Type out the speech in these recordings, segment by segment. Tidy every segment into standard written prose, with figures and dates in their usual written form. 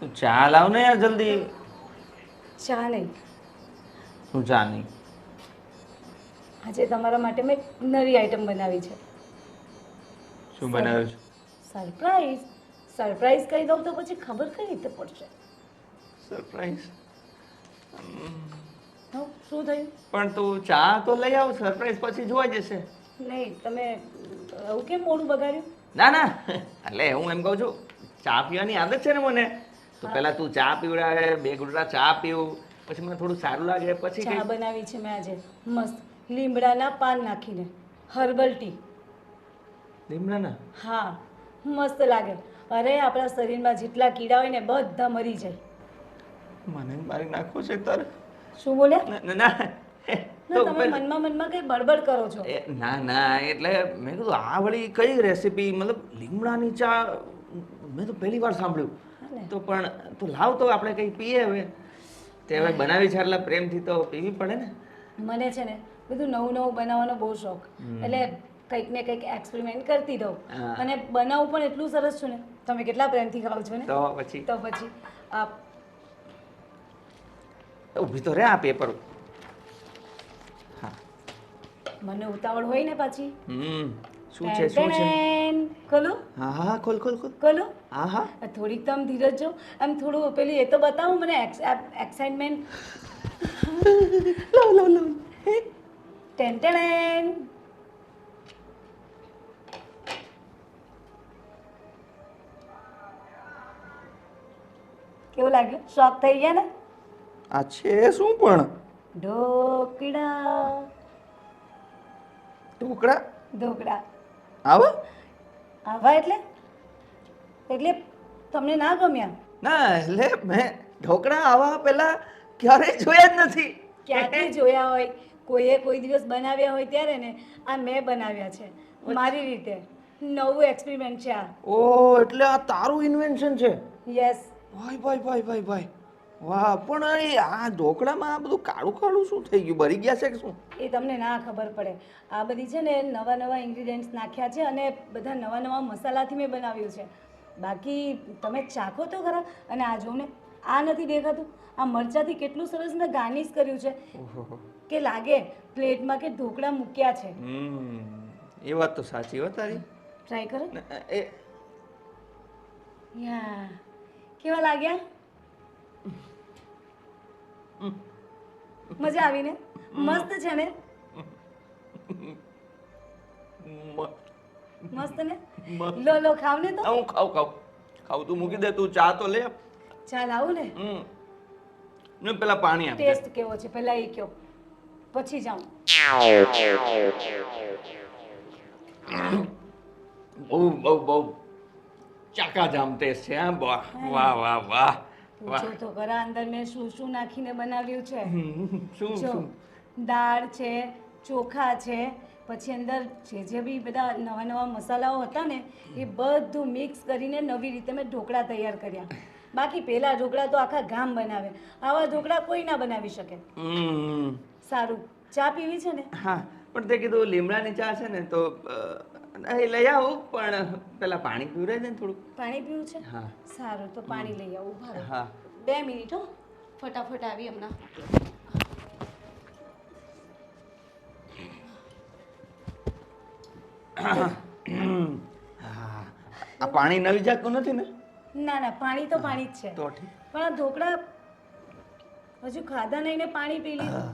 ચા લાવ ને યાર જલ્દી. ચા નહીં, શું ચા નહીં? આજે તમારા માટે મેં એક નવી આઈટમ બનાવી છે. શું બનાવ્યું છે? સરપ્રાઈઝ. સરપ્રાઈઝ કહી દઉં તો પછી ખબર કઈ રીતે પડશે? સરપ્રાઈઝ? હો, શું થયું? પણ તું ચા તો લઈ આવ, સરપ્રાઈઝ પછી જોવા જશે. નહીં, તમે આવું કેમ મોડું બગાડ્યું? ના ના, એટલે હું એમ કહું છું, ચા પીવાની આદત છે ને મને, તો પેલા તું ચા પીવડાવે, બે ઘૂંટડા ચા પીવું, પછી મને થોડું સારું લાગે, પછી ચા બનાવી છે મેં આજે મસ્ત લીમડાના પાન નાખીને, હર્બલ ટી. લીમડાના? હા, મસ્ત લાગે. અરે આપણા શરીરમાં જેટલા કીડા હોય ને બધા મરી જાય. મને મારી નાખવું છે તારે? શું બોલ્યા? ના ના ના, તમે મનમાં કઈ બડબડ કરો છો. ના ના, એટલે મેં કીધું આ વળી કઈ રેસીપી, મતલબ લીમડાની ચા મેં તો પહેલી વાર સાંભળ્યું. તો પણ તું લાવ તો આપણે કઈ પીએ હવે. તે હવે બનાવી છે એટલે પ્રેમથી તો પીવી પડે ને. મને છે ને બધું નવું નવું બનાવવાનો બહુ શોખ, એટલે કંઈક ને કંઈક એક્સપેરિમેન્ટ કરતી દઉં. અને બનાવું પણ એટલું સરસ છું ને, તમે કેટલા પ્રેમથી ખાવ છો ને. તો પછી આ ઊભી તો રે, આ પેપર. હા, મને ઉતાવળ હોય ને પાછી. શું છે શું છે? ખોલો. હા હા, ખોલ ખોલ ખોલ. ખોલો. હા હા. થોડીક તો આમ ધીરજ જો, આમ થોડું પેલી એ તો બતાવો મને એક્સાઇટમેન્ટ. લો લો લો. ટેન. કેવું લાગ્યું? શોખ થઈ ગયા ને? આ છે શું પણ? ઢોકળા. ઢોકળા? આવા આવા એટલે તમને ના ગમ્યા? ના, એટલે મેં ઢોકળા આવા પહેલા ક્યારેય જોયા જ નથી. ક્યાંથી જોયા હોય? કોઈએ કોઈ દિવસ બનાવ્યા હોય ત્યારે ને. આ મેં બનાવ્યા છે મારી રીતે. નવું એક્સપેરિમેન્ટ છે આ. ઓહ, એટલે આ તારું ઇન્વેન્શન છે? યસ. ભાઈ. વાહ, પણ આ ઢોકળામાં આ બધું કાળું કાળું શું થઈ ગયું? બળી ગયા છે કે શું? એ તમને ના ખબર પડે. આ બધી છે ને નવા ઇન્ગ્રીડિયન્ટ્સ નાખ્યા છે અને બધા નવા મસાલાથી મેં બનાવ્યું છે. બાકી તમે ચાખો તો ખરા. અને આ જો ને, આ નથી દેખાતું? આ મરચાંથી કેટલું સરસ મેં ગાર્નિશ કર્યું છે કે લાગે પ્લેટમાં કે ઢોકળા મૂક્યા છે. એ વાત તો સાચી હો તારી. ટ્રાય કરો. યા, કેવા લાગ્યા? મજા આવી ને? મસ્ત છે ને? મસ્ત ને? લો ખાવ ને. તો હું ખાવ. તું મૂકી દે, તું ચા તો લે. ચા લાવું ને? ને પેલા પાણી આપ. ટેસ્ટ કેવો છે પેલા એ કયો, પછી જાઉં. બહુ ચાકાજામ ટેસ્ટ છે. હા, વાહ. પૂછો તો ખરા અંદર મેં શું નાખીને બનાવ્યું છે. શું? દાળ છે, ચોખા છે, પછી અંદર જે બી બધા નવા મસાલાઓ હતા ને એ બધું મિક્સ કરીને નવી રીતે મેં ઢોકળા તૈયાર કર્યા. બાકી પેલા ઢોકળા તો આખા ગામ બનાવે, આવા ઢોકળા કોઈ ના બનાવી શકે. સારું, ચા પીવી છે ને? હા, પણ તે કીધું લીમડાની ચા છે ને, તો લઈ આવું, પણ પેલા પાણી પીવડાવી દે ને થોડું. પાણી પીવું છે? હા. સારું, તો પાણી લઈ આવું. ભારે. હા. 2 મિનિટ હો, ફટાફટ આવી હમણાં. આ પાણી નવી જાતનું નથી ને? ના, પાણી તો પાણી જ છે. તો ઠીક. પણ આ ઢોકળા હજુ ખાધા નહીં ને પાણી પી લીધું.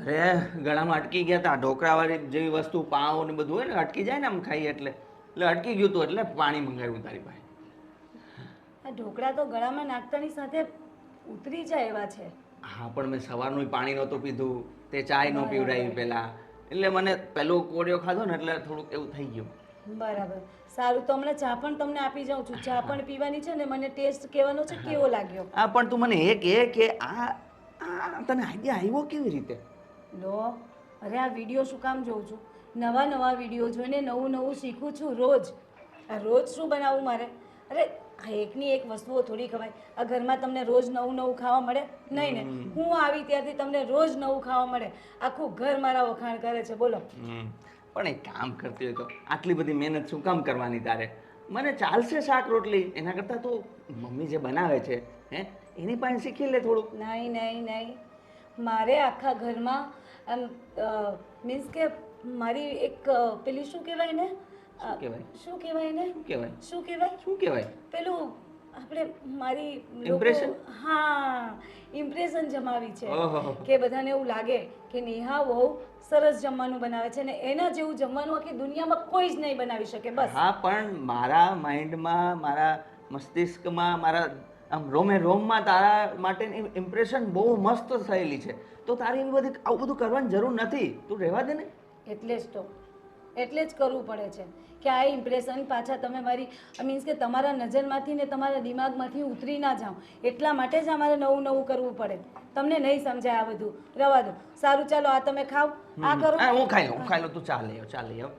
અરે ગળામાં અટકી ગયા હતા. ઢોકળા વાળી જેવી વસ્તુ, પાવ ને બધું હોય ને, અટકી જાય ને આમ ખાઈએ એટલે અટકી ગયું હતું, એટલે પાણી મંગાવ્યું તારી પાસે. આ ઢોકળા તો ગળામાં નાખતાની સાથે ઉતરી જાય એવા છે. હા, પણ મેં સવારનું પાણી નહોતું પીધું, તે ચાય ન પીવડાવી પહેલા, એટલે મને પેલો કોડિયો ખાધો ને એટલે થોડુંક એવું થઈ ગયું. બરાબર. સારું, તો હમણાં ચા પણ તમને આપી જાઉં છું. ચા પણ પીવાની છે ને, મને ટેસ્ટ કહેવાનો છે કેવો લાગ્યો. હા, પણ તું મને એ કહે કે આ તને આઈડિયા આવ્યો કેવી રીતે? લો, અરે આ વિડીયો શું કામ જોઉં છું? નવા વિડીયો જોઈને નવું શીખું છું રોજ. આ રોજ શું બનાવવું મારે? અરે એકની એક વસ્તુઓ થોડી ખવાય. આ ઘરમાં તમને રોજ નવું ખાવા મળે નહીં ને? હું આવી ત્યારથી તમને રોજ નવું ખાવા મળે. આખું ઘર મારા વખાણ કરે છે. બોલો. પણ એક કામ કરતી હોય તો આટલી બધી મહેનત શું કામ કરવાની તારે? મને ચાલશે શાક રોટલી, એના કરતાં તો મમ્મી જે બનાવે છે હે એની પાસે શીખી લે થોડુંક. નહીં નહીં નહીં, મારે આખા ઘરમાં આમ મીન્સ કે મારી એક પેલી શું કહેવાય ને શું કહેવાય? શું કહેવાય ને શું કહેવાય? શું કહેવાય શું કહેવાય? પેલું આપણે મારી Impression? હા, ઇમ્પ્રેશન જમાવી છે ઓહો. કે બધાને એવું લાગે કે નેહા બહુ સરસ જમવાનું બનાવે છે ને એના જેવું જમવાનું આખી દુનિયામાં કોઈ જ નહીં બનાવી શકે. બસ હા, પણ મારા માઇન્ડમાં, મારા મસ્તિષ્કમાં, મારા આમ રોમે રોમમાં તારા માટેની ઇમ્પ્રેશન બહુ મસ્ત થયેલી છે. તો તારે એવી બધી આવું બધું કરવાની જરૂર નથી. તું રહેવા દે ને. એટલે જ કરવું પડે છે કે આ ઇમ્પ્રેશન પાછા તમે મારી મીન્સ કે તમારા નજરમાંથી ને તમારા દિમાગમાંથી ઉતરી ના જાઓ, એટલા માટે જ અમારે નવું નવું કરવું પડે. તમને નહીં સમજાય આ બધું, રવા દો. સારું ચાલો, આ તમે ખાઓ, આ કરો. હા, હું ખાઈ લઉં. તું ચા લઈ આવ.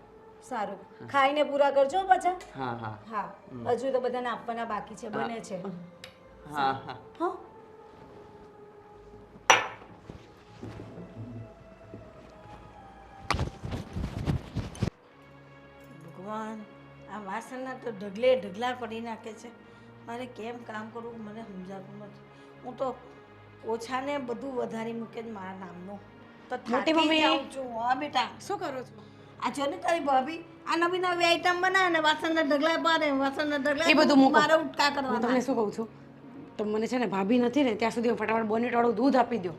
સારું, ખાઈને પૂરા કરજો પાછા. હા હા હા, હજુ તો બધાને આપવાના બાકી છે, બને છે. હા હા. હા, ભગવાન, આ વાસણના તો ઢગલે ઢગલા કરી નાખે છે. મારે કેમ કામ કરવું મને સમજાતું નથી. હું તો ઓછાને બધું વધારી મૂકે જ મારા નામનું. તો મોટી મમ્મી. જાઉં છું. હા બેટા, શું કરો છો? આ જો ને તારી ભાભી આ નવી નવી આઈટમ બનાવે ને વાસણના ઢગલા પાડે, વાસણના ઢગલા એ બધું મૂકો. મારે ઉટકા હું કરવાના. તમને શું કહું છું, તો મને છે ને ભાભી નથી ને ત્યાં સુધી ફટાફટ બોનેટ વાળું દૂધ આપી દો.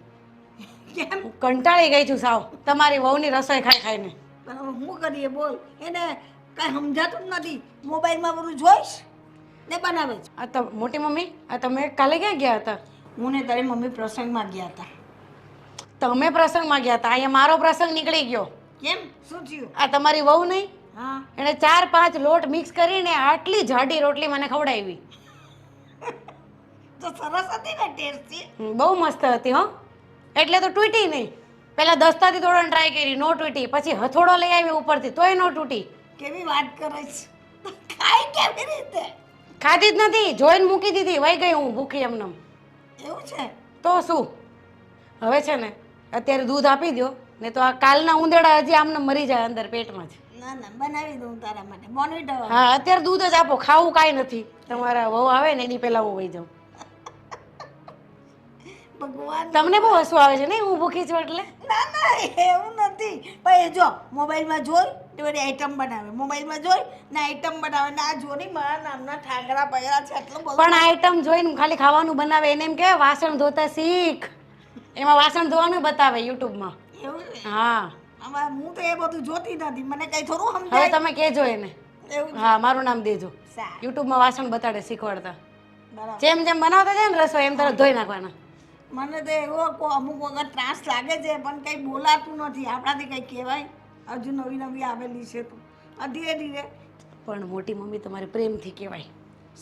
કેમ? હું કંટાળી ગઈ છું સાવ તમારી વહુની રસોઈ ખાઈ ખાઈને. પણ હવે શું કરીએ બોલ, એને કાંઈ સમજાતું જ નથી. મોબાઈલમાં બધું જોઈશ ને બનાવે છે. આ તો મોટી મમ્મી, આ તમે કાલે ક્યાં ગયા હતા? હું ને તારી મમ્મી પ્રસંગમાં ગયા હતા. તમે પ્રસંગમાં ગયા હતા, અહીંયા મારો પ્રસંગ નીકળી ગયો. કેમ? શું થયું? આ તમારી વહુ નહીં, હા, એણે 4-5 લોટ મિક્સ કરીને આટલી જાડી રોટલી મને ખવડાવી. તો સરસ હતી ને, ટેસ્ટી. બહુ મસ્ત હતી હો. એટલે તો તૂટી નહીં. પહેલા દસ્તાથી તોડવાની ટ્રાય કરી, નો તૂટી. પછી હથોડો લઈ આવી ઉપરથી, તોય નો તૂટી. કેવી વાત કરે છે? ખાઈ કેવી રીતે? ખાધી જ નથી, જોઈને મૂકી દીધી, વહી ગઈ હું ભૂખી એમને. એવું છે? તો શું, હવે છે ને અત્યારે દૂધ આપી દો, ને તો આ કાલના ઉંદેડા હજી આમને મરી જાય અંદર પેટમાં જ. ના ના, બનાવી દઉં તારા માટે બોનવીટા. હા, અત્યારે દૂધ જ આપો, ખાવું કાંઈ નથી. તમારા વહુ આવે ને એની પહેલા હું વહી જાઉં. ભગવાન, તમને બહુ હસવું આવે છે ને હું ભૂખી છું એટલે? ના ના, એવું નથી. પણ એ જો મોબાઈલમાં જોઈ તો બધી આઈટમ બનાવે, મોબાઈલમાં જોઈ ને આઈટમ બનાવે ને આ જોની મારા નામના ઠાકરા પડ્યા છે એટલું બધું. પણ આઈટમ જોઈને ખાલી ખાવાનું બનાવે, એને એમ કહેવાય વાસણ ધોતા શીખ. એમાં વાસણ ધોવાનું બતાવે યુટ્યુબમાં. એવું છે? હા, હવે હું તો એ બધું જોતી નથી, મને કઈ થોડું હવે સમજાય. તમે કહેજો એને. એવું છે? હા, મારું નામ દેજો. સારું, યુટ્યુબમાં વાસણ બતાડે, શીખવાડતા. બરાબર. જેમ જેમ બનાવતા જાય ને રસોઈ એમ તરત ધોઈ નાખવાના. મને તો એવો અમુક વખત ત્રાસ લાગે છે પણ કંઈ બોલાતું નથી. આપણાથી કંઈ કહેવાય? હજુ નવી નવી આવેલી છે તો આ ધીરે ધીરે પણ મોટી મમ્મી તમારે પ્રેમથી કહેવાય.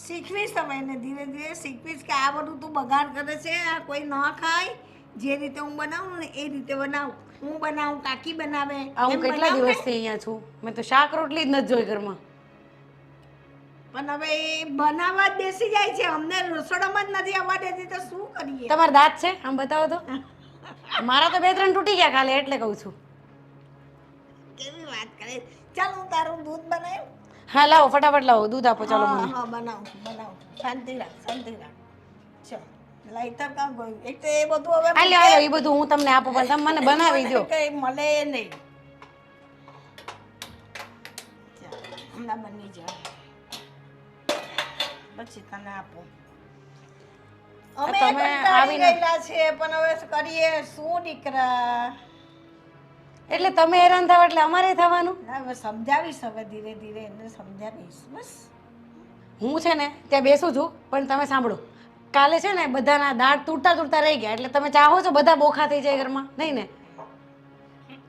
શીખવીશ તમે એને, ધીરે ધીરે શીખવીશ કે આ બધું તું બગાડ કરે છે, આ કોઈ ન ખાય. જે રીતે હું બનાવું ને એ રીતે બનાવું. હું બનાવું, કાકી બનાવે. આ હું એમ કેટલા બનાવું ને. દિવસથી અહીંયા છું, મેં તો શાક રોટલી જ નથી જોઈ ઘરમાં. પણ હવે એ બનાવવા જ બેસી જાય છે, અમને રસોડામાં જ નથી આવવા દેતી તો શું કરીએ? તમારા દાંત છે આમ બતાવો તો. મારા તો 2-3 તૂટી ગયા કાલે, એટલે કહું છું. કેવી વાત કરે? ચાલ હું તારું દૂધ બનાવ્યું. હા, લાવો ફટાફટ લાવો, દૂધ આપો ચાલો હા મને. હા, બનાવું. શાંતિ રાખ, શાંતિ રાખ. ચાલ લાઈટર કાં ગયું? એક તો એ બધું હવે આ લ્યો એ બધું હું તમને આપું, પણ તમે મને બનાવી દો. કઈ મળે નહીં. ચાલ, હમણાં બની જાય પછી તને આપું. અમે તમે કંટાળી આવીને- ગયેલા છે પણ હવે શું કરીએ? શું દીકરા? એટલે તમે હેરાન થાવ એટલે અમારે થવાનું. ના, હવે સમજાવીશ, હવે ધીરે ધીરે એને સમજાવીશ. બસ હું છે ને ત્યાં બેસું છું, પણ તમે સાંભળો, કાલે છે ને બધાના દાંત તૂટતા તૂટતા રહી ગયા, એટલે તમે ચાહો છો બધા બોખા થઈ જાય ઘરમાં, નહીં ને?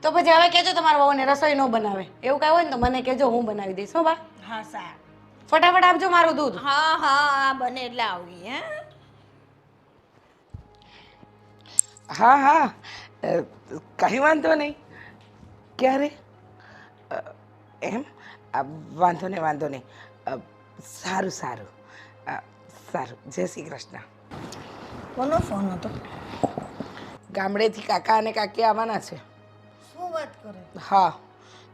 તો પછી હવે કહેજો તમારા વહુને રસોઈ ન બનાવે, એવું કાંઈ હોય ને તો મને કહેજો, હું બનાવી દઈશ. હો બા, હા સારું. ફટાફટ આપજો મારું દૂધ. હા હા, બને એટલે આવી. હા હા, કંઈ વાંધો નહીં. ક્યારે? એમ? વાંધો નહીં. સારું. સારું, જય શ્રી કૃષ્ણ. કોનો ફોન હતો? ગામડેથી કાકા અને કાકી આવવાના છે. શું વાત કરે? હા,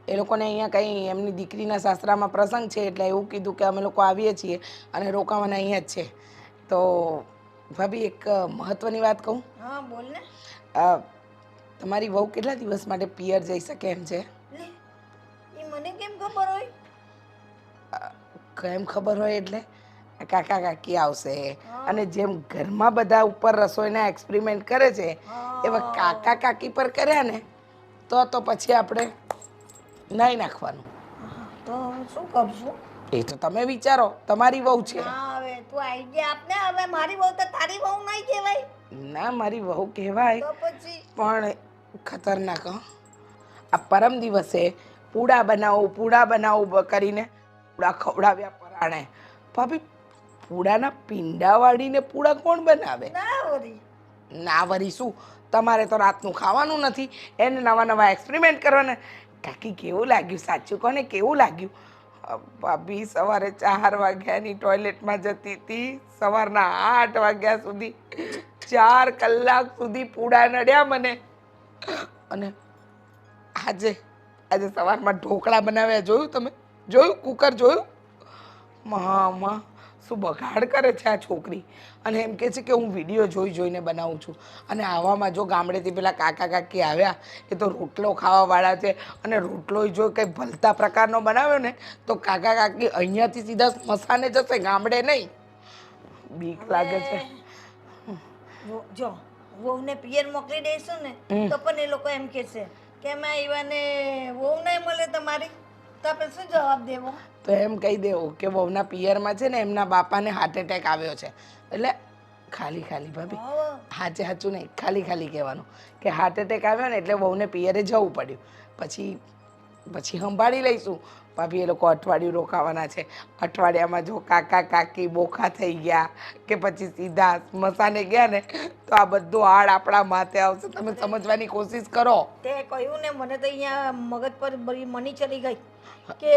એ લોકોને અહીંયા કંઈ એમની દીકરીના સાસરામાં પ્રસંગ છે એટલે એવું કીધું કે અમે લોકો આવીએ છીએ અને રોકાવાના અહીંયા જ છે. તો ભાભી એક મહત્ત્વની વાત કહું, હા બોલ ને. તમારી વહુ કેટલા દિવસ માટે પિયર જઈ શકે એમ છે? લે એ મને કેમ ખબર હોય? કેમ ખબર હોય એટલે કાકા કાકી આવશે અને જેમ ઘરમાં બધા ઉપર રસોઈના એક્સપેરિમેન્ટ કરે છે એવા કાકા કાકી પર કર્યા ને તો પછી આપણે નાઈ નાખવાનું. તો શું કરશું? એ તો તમે વિચારો, તમારી વહુ છે. હા હવે તું આઈડિયા આપને. હવે મારી બહુ તો તારી બહુ નહીં કહેવાય. ના મારી વહુ કહેવાય તો પછી પણ ખતરનાક. હં? આ પરમ દિવસે પૂડા બનાવું કરીને પૂડા ખવડાવ્યા પરાણે. ભાભી પૂડાના પીંડા વાળીને પૂડા કોણ બનાવે? ના વળી. ના વરી શું, તમારે તો રાતનું ખાવાનું નથી, એને નવા નવા એક્સપેરિમેન્ટ કરવાના. કાકી કેવું લાગ્યું? સાચું કોને કેવું લાગ્યું? ભાભી સવારે 4 વાગ્યાની ટોયલેટમાં જતી હતી, સવારના 8 વાગ્યા સુધી 4 કલાક સુધી પૂડા નડ્યા મને. અને આજે સવારમાં ઢોકળા બનાવ્યા, જોયું તમે? જોયું કુકર જોયું? માં શું બગાડ કરે છે આ છોકરી. અને એમ કહે છે કે હું વિડીયો જોઈને બનાવું છું. અને આવામાં જો ગામડેથી પેલા કાકા કાકી આવ્યા, એ તો રોટલો ખાવાવાળા છે અને રોટલો જો કંઈ ભલતા પ્રકારનો બનાવ્યો ને તો કાકા કાકી અહીંયાથી સીધા સ્મશાને જશે, ગામડે નહીં. બીક લાગે છે. જો વહુને પિયર મોકલી દઈશું ને તો પણ એ લોકો એમ કહેશે કે મેં ઈવાને વહુ નહીં મળે તમારી, તો આપણે શું જવાબ દેવો? તો એમ કહી દેવું કે વહુના પિયરમાં છે ને એમના બાપાને હાર્ટ એટેક આવ્યો છે. એટલે ખાલી ભાભી, સાચું નહીં, ખાલી કહેવાનું કે હાર્ટ એટેક આવ્યો ને એટલે વહુને પિયરે જવું પડ્યું. પછી સંભાળી લઈશું. ભાભી એ લોકો અઠવાડિયું રોકાવાના છે. અઠવાડિયામાં જો કાકા કાકી બોખા થઈ ગયા કે પછી સીધા સ્મશાને ગયા ને તો આ બધું આડ આપણા માથે આવશે. તમે સમજવાની કોશિશ કરો. તે કહ્યું ને, મને તો અહીંયા મગજ પર બધી મની ચડી ગઈ કે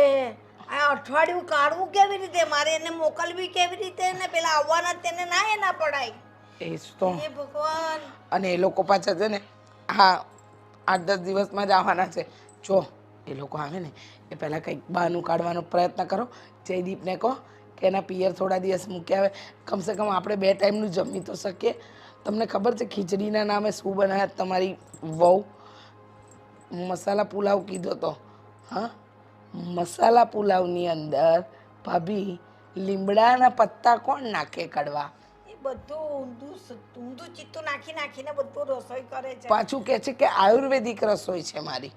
આ અઠવાડિયું કાઢવું કેવી રીતે, મારે એને મોકલવી કેવી રીતે, ને પેલા આવવાના તેને ના પડાય. એ જ તો. હે ભગવાન. અને એ લોકો પાછા છે ને હા 8-10 દિવસમાં જ આવવાના છે. જો એ લોકો આવે ને એ પહેલાં કંઈક બહાનું કાઢવાનો પ્રયત્ન કરો. જયદીપને કહો કે એના પિયર થોડા દિવસ મૂકી આવે, કમસે કમ આપણે 2 ટાઈમનું જમી તો શકીએ. તમને ખબર છે ખીચડીના નામે શું બનાવ્યા તમારી વહુ? મસાલા પુલાવ કીધો તો. હા, મસાલા પુલાવની અંદર ભાભી લીમડાના પત્તા કોણ નાખે કડવા? એ બધું ઊંધું ચિત્તું નાખીને બધું રસોઈ કરે છે. પાછું કહે છે કે આયુર્વેદિક રસોઈ છે મારી.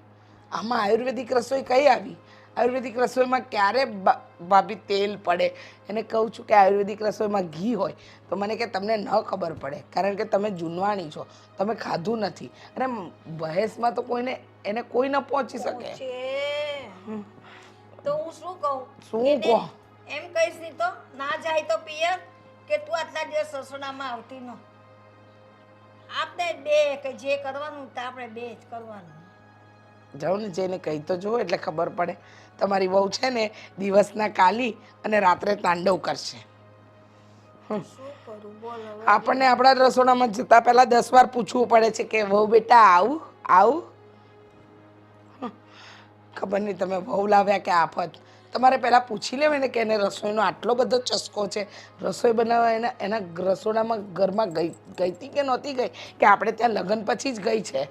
આમાં આયુર્વેદિક રસોઈ કઈ આવી? આયુર્વેદિક રસોઈમાં ક્યારે ભાભી તેલ પડે? એને કહું છું કે આયુર્વેદિક રસોઈમાં ઘી હોય તો મને કે તમને ન ખબર પડે કારણ કે તમે જૂનવાણી છો, તમે ખાધું નથી. અને બહેસમાં તો એને કોઈ ન પહોંચી શકે. તો હું શું કહું? શું કહો? એમ કહીશ નહીં તો ના જાય તો પિયર કે તું આટલા દિવસ રસોડામાં આવતી ન. આપણે 2 કે જે કરવાનું તે આપણે 2 જ કરવાનું. જાઉં ને જઈને કહી તો જુઓ એટલે ખબર પડે. તમારી વહુ છે ને દિવસના કાલી અને રાત્રે તાંડવ કરશે. શું કરું બોલ હવે? આપણને આપણા રસોડામાં જતા પહેલા 10 વાર પૂછવું પડે છે કે વહુ બેટા આવું. ખબર નહીં તમે વહુ લાવ્યા કે આફત. તમારે પહેલાં પૂછી લેવાય ને કે એને રસોઈનો આટલો બધો ચસ્કો છે, રસોઈ બનાવવા એના રસોડામાં ઘરમાં ગઈ હતી કે નહોતી ગઈ, કે આપણે ત્યાં લગ્ન પછી જ ગઈ છે?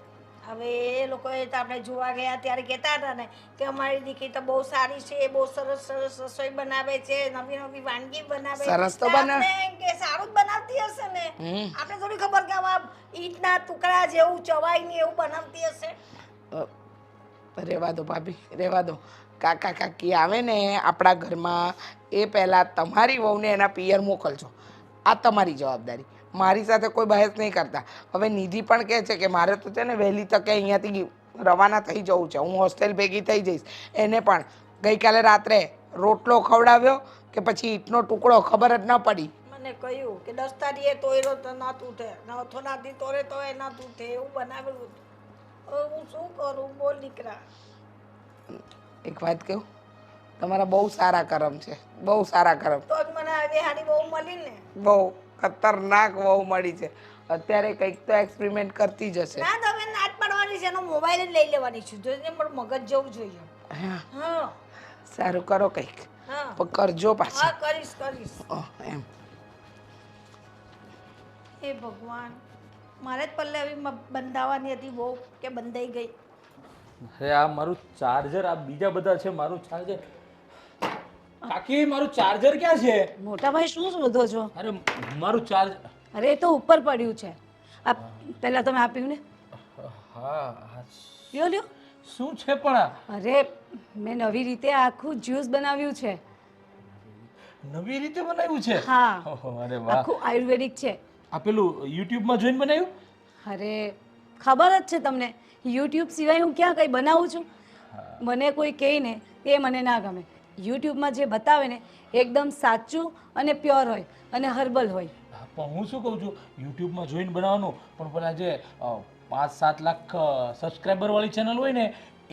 હવે એ લોકોએ તો આપણે જોવા ગયા ત્યારે કહેતા હતા ને કે અમારી દીકરી તો બહુ સારી છે, બહુ સરસ રસોઈ બનાવે છે, નવી વાનગી બનાવે છે. સરસ તો બનાવે. આપણે કે સારું જ બનાવતી હશે ને. આપણે થોડી ખબર કે આમાં ઈંટના ટુકડા જેવું ચવાય નહીં એવું બનાવતી હશે. રહેવા દો ભાભી, રહેવા દો. કાકા કાકી આવે ને આપણા ઘરમાં એ પહેલાં તમારી વહુને એના પિયર મોકલજો. આ તમારી જવાબદારી. મારી સાથે કોઈ બહેસ નહીં કરતા. હવે નિધિ પણ કહે છે કે મારે તો છે ને વહેલી તકે અહીંયાથી રવાના થઈ જવું છે, હું હોસ્ટેલ ભેગી થઈ જઈશ. એને પણ ગઈકાલે રાત્રે રોટલો ખવડાવ્યો કે પછી ઈંટનો ટુકડો ખબર જ ન પડી. મને કહ્યું કે 10 તારીખે તોયરો તો ના તૂટે, અથોનાથી તોરે તો એ ના તૂટે એવું બનાવેલું હતું. હવે હું શું કરું બોલ દીકરા? એક વાત કહું, તમારા બહુ સારા કરમ છે, બહુ સારા કરમ. તો જ મને આવી હારી બહુ મળી ને. બહુ ખતરનાક વહુ મળી છે. અત્યારે કંઈક તો એક્સપેરિમેન્ટ કરતી જ હશે. ના તો હવે નાટ પાડવાની છે, એનો મોબાઈલ જ લઈ લેવાની છે, જો પણ મગજ જવું જોઈએ. હા હા સારું કરો કંઈક હા પણ કરજો હા પાછા કરીશ એમ હે ભગવાન મારે જ પલ્લવી બંધાવવાની હતી બહુ કે બંધાઈ ગઈ અરે આ મારું ચાર્જર, આ બીજા બધા છે, મારું ચાર્જર. કાકી મારું ચાર્જર ક્યાં છે? મોટા ભાઈ શું શોધો છો? અરે મારું ચાર્જ. અરે એ તો ઉપર પડ્યું છે. આ પહેલા તમે આપ્યું ને, હા હા. લ્યો લ્યો. શું છે પણ આ? અરે મેં નવી રીતે આખું જ્યુસ બનાવ્યું છે. નવી રીતે બનાવ્યું છે? હા. ઓહો, અરે વાહ. આખું આયુર્વેદિક છે. આ પેલું યુટ્યુબમાં જોઈને બનાવ્યું? અરે ખબર જ છે તમને, યુટ્યુબ સિવાય હું ક્યાં કંઈ બનાવું છું? મને કોઈ કહે ને એ મને ના ગમે. યુટ્યુબમાં જે બતાવે ને એકદમ સાચું અને પ્યોર હોય અને હર્બલ હોય. હા, પણ હું શું કહું છું, યુટ્યુબમાં જોઈને બનાવવાનું, પણ પેલા જે 5-7 લાખ સબસ્ક્રાઈબર વાળી ચેનલ હોય ને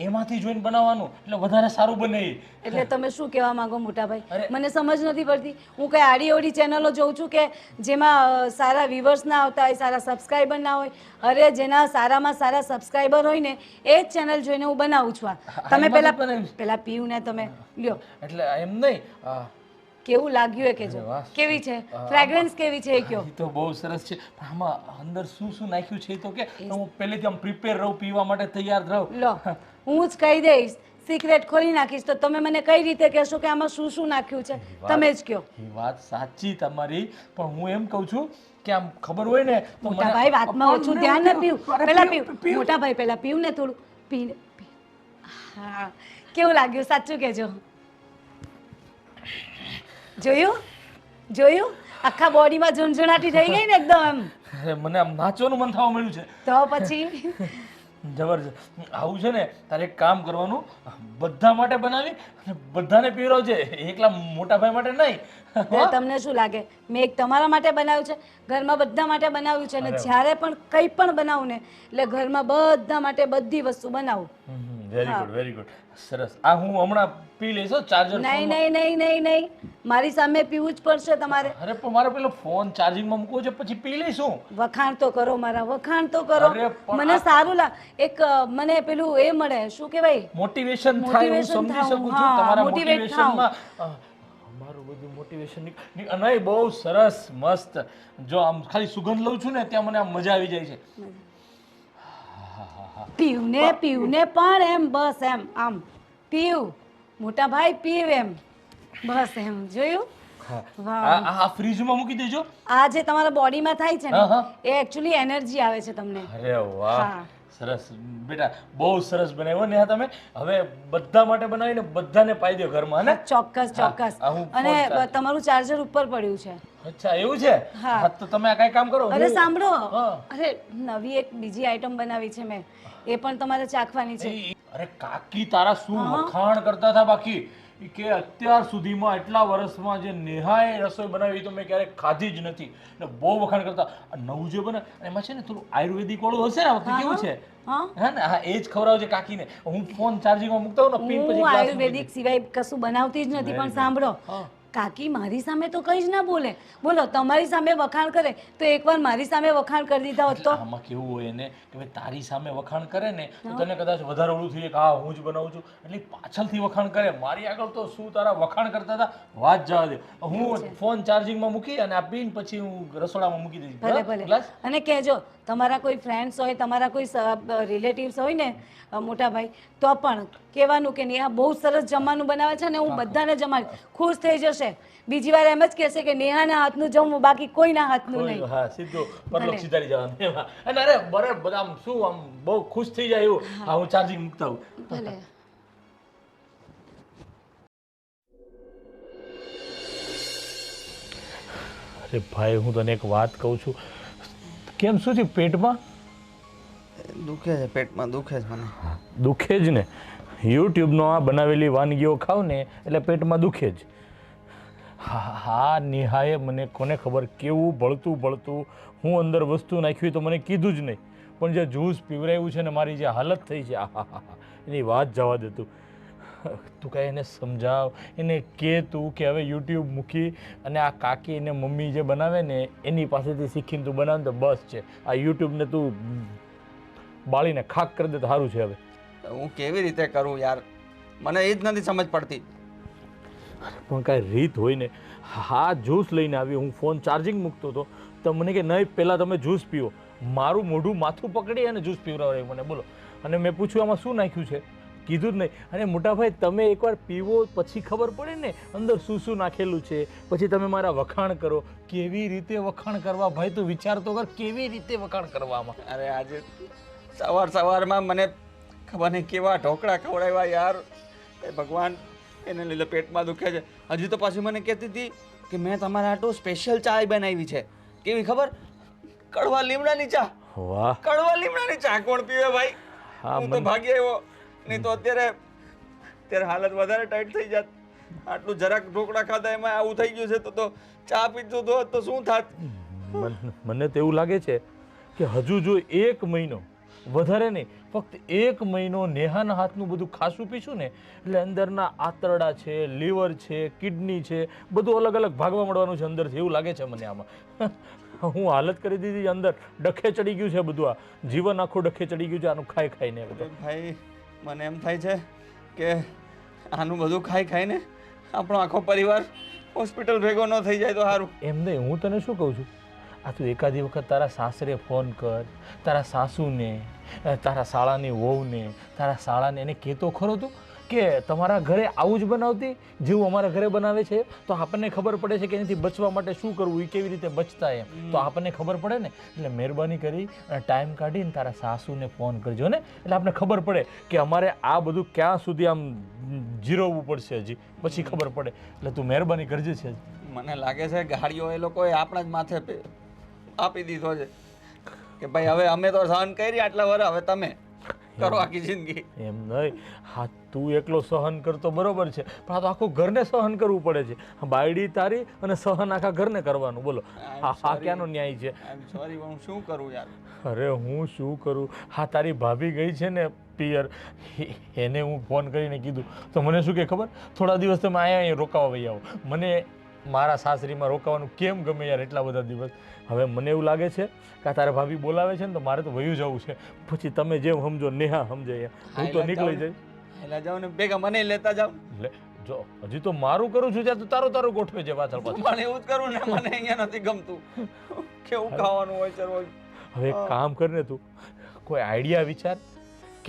એમાંથી જોઈને બનાવવાનું, એટલે વધારે સારું બને એ. એટલે તમે શું કહેવા માંગો મોટા ભાઈ? અરે. મને સમજ નથી પડતી. હું કઈ આડી અવડી ચેનલો જોઉં છું કે જેમાં સારા વ્યુઅર્સ ના આવતા હોય, સારા સબસ્ક્રાઈબર ના હોય. અરે જેના સારામાં સારા સબસ્ક્રાઈબર હોય ને એ જ ચેનલ જોઈને હું બનાવું છું. આ તમે એમાંથી પેલા બનાવ્યું છે? પેલા પીવું ને તમે લ્યો. એટલે એમ નહીં. કેવું લાગ્યું એ કહેજો. અરે વાહ. કેવી છે ફ્રેગ્રન્સ, કેવી છે એ કયો. એ તો બહુ સરસ છે, પણ આમાં અંદર શું શું નાખ્યું છે એ તો કે હું પહેલેથી આમ પ્રિપેર રહું, પીવા માટે તૈયાર રહું. લો હું જ કહી દઈશ, સિક્રેટ ખોલી નાખીશ તો તમે મને કઈ રીતે કહેશો કે આમાં શું શું નાખ્યું છે? તમે જ કહો. એ વાત સાચી તમારી, પણ હું એમ કહું છું કે આમ ખબર હોય ને તો મોટા મને- ભાઈ વાતમાં ઓછું ધ્યાન ન પીવું. અરે પેલા પીવું, પીવું મોટા ભાઈ, પેલા પીવું ને થોડું પીને. હા કેવું લાગ્યું સાચું કહેજો. જોયું જોયું, આખા બોડીમાં ઝુંઝુણાટી થઈ ગઈ ને એકદમ એમ. અરે મને આમ નાચવાનું મન થવા મળ્યું છે. તો પછી જબરજસ્ત. આવું છે ને તારે એક કામ કરવાનું, બધા માટે બનાવી અને બધાને પીવડાવજે, એકલા મોટા ભાઈ માટે નહીં. એટલે તમને શું લાગે મેં એક તમારા માટે બનાવ્યું છે? ઘરમાં બધા માટે બનાવ્યું છે. અને જ્યારે પણ કંઈ પણ બનાવું ને એટલે ઘરમાં બધા માટે બધી વસ્તુ બનાવું. વેરી ગુડ, વેરી ગુડ, સરસ. આ હું હમણાં પી લઈશ ચાર્જર. નહીં નહીં નહીં નહીં નહીં, મારી સામે પીવું જ પડશે તમારે. અરે પણ મારે પેલો ફોન ચાર્જિંગમાં મૂકવો છે, પછી પી લઈશું. વખાણ તો કરો મારા, વખાણ તો કરો. અરે પણ મને સારું એક મને પેલું એ મળે, શું કહેવાય, મોટિવેશન થાય, હું Motivation સમજી થાઉં, શકું છું હા, તમારા motivate મોટિવેશનમાં. અમારું બધું મોટિવેશન નહીં, બહુ સરસ, મસ્ત. જો આમ ખાલી સુગંધ લઉં છું ને ત્યાં મને આમ મજા આવી જાય છે. પીવને પીવને પણ એમ બસ એમ આમ પીવ મોટા ભાઈ પીવ એમ બસ એમ. જોયું? વાહ. આ ફ્રીજમાં મૂકી દેજો. આ જે તમારા બોડીમાં થાય છે હા, હા. ને એ એકચ્યુઅલી એનર્જી આવે છે તમને. અરે વાહ, હા. સરસ બેટા, બહુ સરસ બનાવ્યો ને તમે. હવે બધા માટે બનાવીને બધાને પાઈ દો ઘરમાં, ને? ચોક્કસ ચોક્કસ. હા, હું અને phone charge- તમારું ચાર્જર ઉપર પડ્યું છે. અચ્છા એવું છે? હા. હા, તો તમે આ કઈ કામ કરો. અરે હું- સાંભળો, હા. અરે નવી એક બીજી આઈટમ બનાવી છે મેં, એ પણ તમારે ચાખવાની છે. અરે કાકી તારા શું વખાણ કરતા હતા બાકી, ઈ કે અત્યાર સુધીમાં એટલા વર્ષમાં જે નેહાએ રસોઈ બનાવી તો મેં ક્યારેય ખાધી જ નથી, ને બહુ વખાણ કરતા. આ નવું જે બને એમાં છે ને થોડું આયુર્વેદિક વાળું હશે ને આ વખતે, કેવું છે? હા હે ને? હા, એ જ ખવડાવજે કાકીને. હું ફોન ચાર્જિંગમાં મૂકતા હોઉં ને, પીન પછી હું glass મૂકી આયુર્વેદિક સિવાય કશું બનાવતી જ નથી. પણ સાંભળો, કાકી મારી સામે તો કંઈ જ ના બોલે. બોલો તમારી સામે વખાણ કરે તો એકવાર મારી સામે વખાણ કરી દીધા હોત તો. આમાં કેવું હોય ને કે ભાઈ તારી સામે વખાણ કરે ને તો તને કદાચ વધારે ઓલું થઈ જાય કે હા હું જ બનાવું છું, એટલે પાછળથી વખાણ કરે. મારી આગળ તો શું તારા વખાણ કરતા હતા, વાત જવા દે. હું ફોન ચાર્જિંગમાં મૂકી અને આ પીન પછી હું રસોડામાં મૂકી દઈશ. ભલે ભલે. ગ્લાસ? અને કહેજો તમારા કોઈ ફ્રેન્ડ્સ હોય, તમારા કોઈ રિલેટિવ્સ હોય ને મોટા ભાઈ, તો પણ કહેવાનું કે નેહા બહુ સરસ જમવાનું બનાવે છે ને હું બધાને જમાડીશ. ખુશ થઈ જશે. બીજી વાર એમ જ કહેશે કે નેહાના હાથનું જમવું, બાકી કોઈના હાથનું નહીં. હા, સીધું પરલોક સીધારી જવાનું એમાં. અને અરે બરાબર બધા આમ શું આમ બહુ ખુશ થઈ જાય એવું. હા, હું ચાર્જિંગ મૂકતા હોઉં. ભલે. અરે ભાઈ, હું તને એક વાત કહું છું, કેમ શું છે પેટમાં? દુખે છે, પેટમાં દુખે છે મને. દુખે જ ને. યુટ્યુબનો આ બનાવેલી વાનગીઓ ખાવ ને એટલે પેટમાં દુખે જ. હા, નેહાએ મને કોને ખબર કેવું બળતું બળતું હું અંદર વસ્તુ નાખ્યું તો મને કીધું જ નહીં, પણ જે જ્યુસ પીવરાયું છે ને મારી જે હાલત થઈ છે, આહા, એની વાત જવા દે તું. તું કાંઈ એને સમજાવ, એને કે તું કે હવે યુટ્યુબ મૂકી અને આ કાકી અને મમ્મી જે બનાવે ને એની પાસેથી શીખીને તું બનાવે તો બસ છે. આ યુટ્યુબને તું બાળીને ખાક કરી દે તો સારું છે. હવે હું કેવી રીતે કરું યાર? મને એ જ નથી સમજ પડતી. પણ કાંઈ રીત હોય ને. હા જ્યુસ લઈને આવ્યો, હું ફોન ચાર્જિંગ મૂકતો હતો તો મને કે નહીં પહેલાં તમે જ્યુસ પીવો. મારું મોઢું માથું પકડી અને જ્યુસ પીવડાવ્યું મને, બોલો. અને મેં પૂછ્યું આમાં શું નાખ્યું છે, કીધું જ નહીં. અને મોટાભાઈ તમે એકવાર પીવો પછી ખબર પડે ને અંદર શું શું નાખેલું છે, પછી તમે મારા વખાણ કરો. કેવી રીતે વખાણ કરવા ભાઈ, તું વિચાર તો કર, કેવી રીતે વખાણ કરવામાં. અરે આજે સવારમાં મને ખબર નહીં કેવા ઢોકળા ખવડાવ્યા યાર. એ ભગવાન, એને લીધે પેટમાં દુખે છે. હજી તો પાછી મને કહેતી હતી કે મેં તમારા આટલું સ્પેશિયલ ચા બનાવી છે. કેવી ખબર? કડવા લીમડાની ચા. વાહ. કડવા લીમડાની ચા કોણ પીવે ભાઈ? હા, હું તો ભાગી આવ્યો, નહીં તો અત્યારે હાલત વધારે ટાઈટ થઈ જાત. આટલું જરાક ઢોકળા ખાધા એમાં આવું થઈ ગયું છે તો ચા પીતું તો શું થાત? મને તો એવું લાગે છે કે હજુ જો 1 મહિનો, વધારે નહીં, ફક્ત 1 મહિનો નેહાના હાથનું બધું ખાસું પીશું ને એટલે અંદરના આંતરડા છે, લીવર છે, કિડની છે, બધું અલગ અલગ ભાગવા મળવાનું છે અંદરથી, એવું લાગે છે મને આમાં. હું હાલત કરી દીધી, અંદર ડખે ચડી ગયું છે બધું. આ જીવન આખું ડખે ચડી ગયું છે આનું ખાઈ ખાઈને. ભાઈ મને એમ થાય છે કે આનું બધું ખાઈ ખાઈને આપણો આખો પરિવાર હોસ્પિટલ ભેગો ન થઈ જાય તો સારું. એમ નહીં, હું તને શું કહું છું, આ તું એકાદી વખત તારા સાસરે ફોન કર, તારા સાસુને, તારા શાળાની વહુને, તારા શાળાને, એને કહેતો ખરો તું કે તમારા ઘરે આવું જ બનાવતી જેવું અમારા ઘરે બનાવે છે, તો આપણને ખબર પડે છે કે એનાથી બચવા માટે શું કરવું, એ કેવી રીતે બચતા એમ, તો આપણને ખબર પડે ને. એટલે મહેરબાની કરી અને ટાઈમ કાઢીને તારા સાસુને ફોન કરજો ને, એટલે આપણને ખબર પડે કે અમારે આ બધું ક્યાં સુધી આમ જીરવવું પડશે હજી, પછી ખબર પડે. એટલે તું મહેરબાની કરજે છે. મને લાગે છે ગાડીઓ એ લોકોએ આપણા જ માથે આપી દીધો છે કે ભાઈ હવે અમે તો સહન કરી આટલા વર્ષ, હવે તમે કરો આખી જિંદગી. એમ નહીં, હા તું એકલો સહન કરતો બરોબર છે, પણ આ તો આખું ઘરને સહન કરવું પડે છે. બાયડી તારી અને સહન આખા ઘરને કરવાનું, બોલો. હા ક્યાંનો ન્યાય છે? સોરી, હું શું કરું યાર? અરે હું શું કરું, હા તારી ભાભી ગઈ છે ને પિયર, એને હું ફોન કરીને કીધું તો મને શું કે ખબર, થોડા દિવસ તમે અહીંયા રોકાવા વહી આવો. મને મારા સાસરીમાં રોકાવાનું કેમ ગમે યાર એટલા બધા દિવસ. હવે મને એવું લાગે છે કે તારા ભાભી બોલાવે છે ને તો મારે તો વયું જવું છે. પછી તમે જેમ સમજો, નેહા સમજે, હું તો નીકળી જઈશ. એટલે જાઓ ને ભેગા મને લેતા જાઓ. એટલે જો હજી તો મારું કરું છું ત્યાં તો તારું ગોઠવે છે પાછળ પાછળ. પણ એવું જ કરું ને, મને અહીંયા નથી ગમતું. કેવું ખાવાનું હોય છે રોજ. હવે એક કામ કર ને તું, કોઈ આઈડિયા વિચાર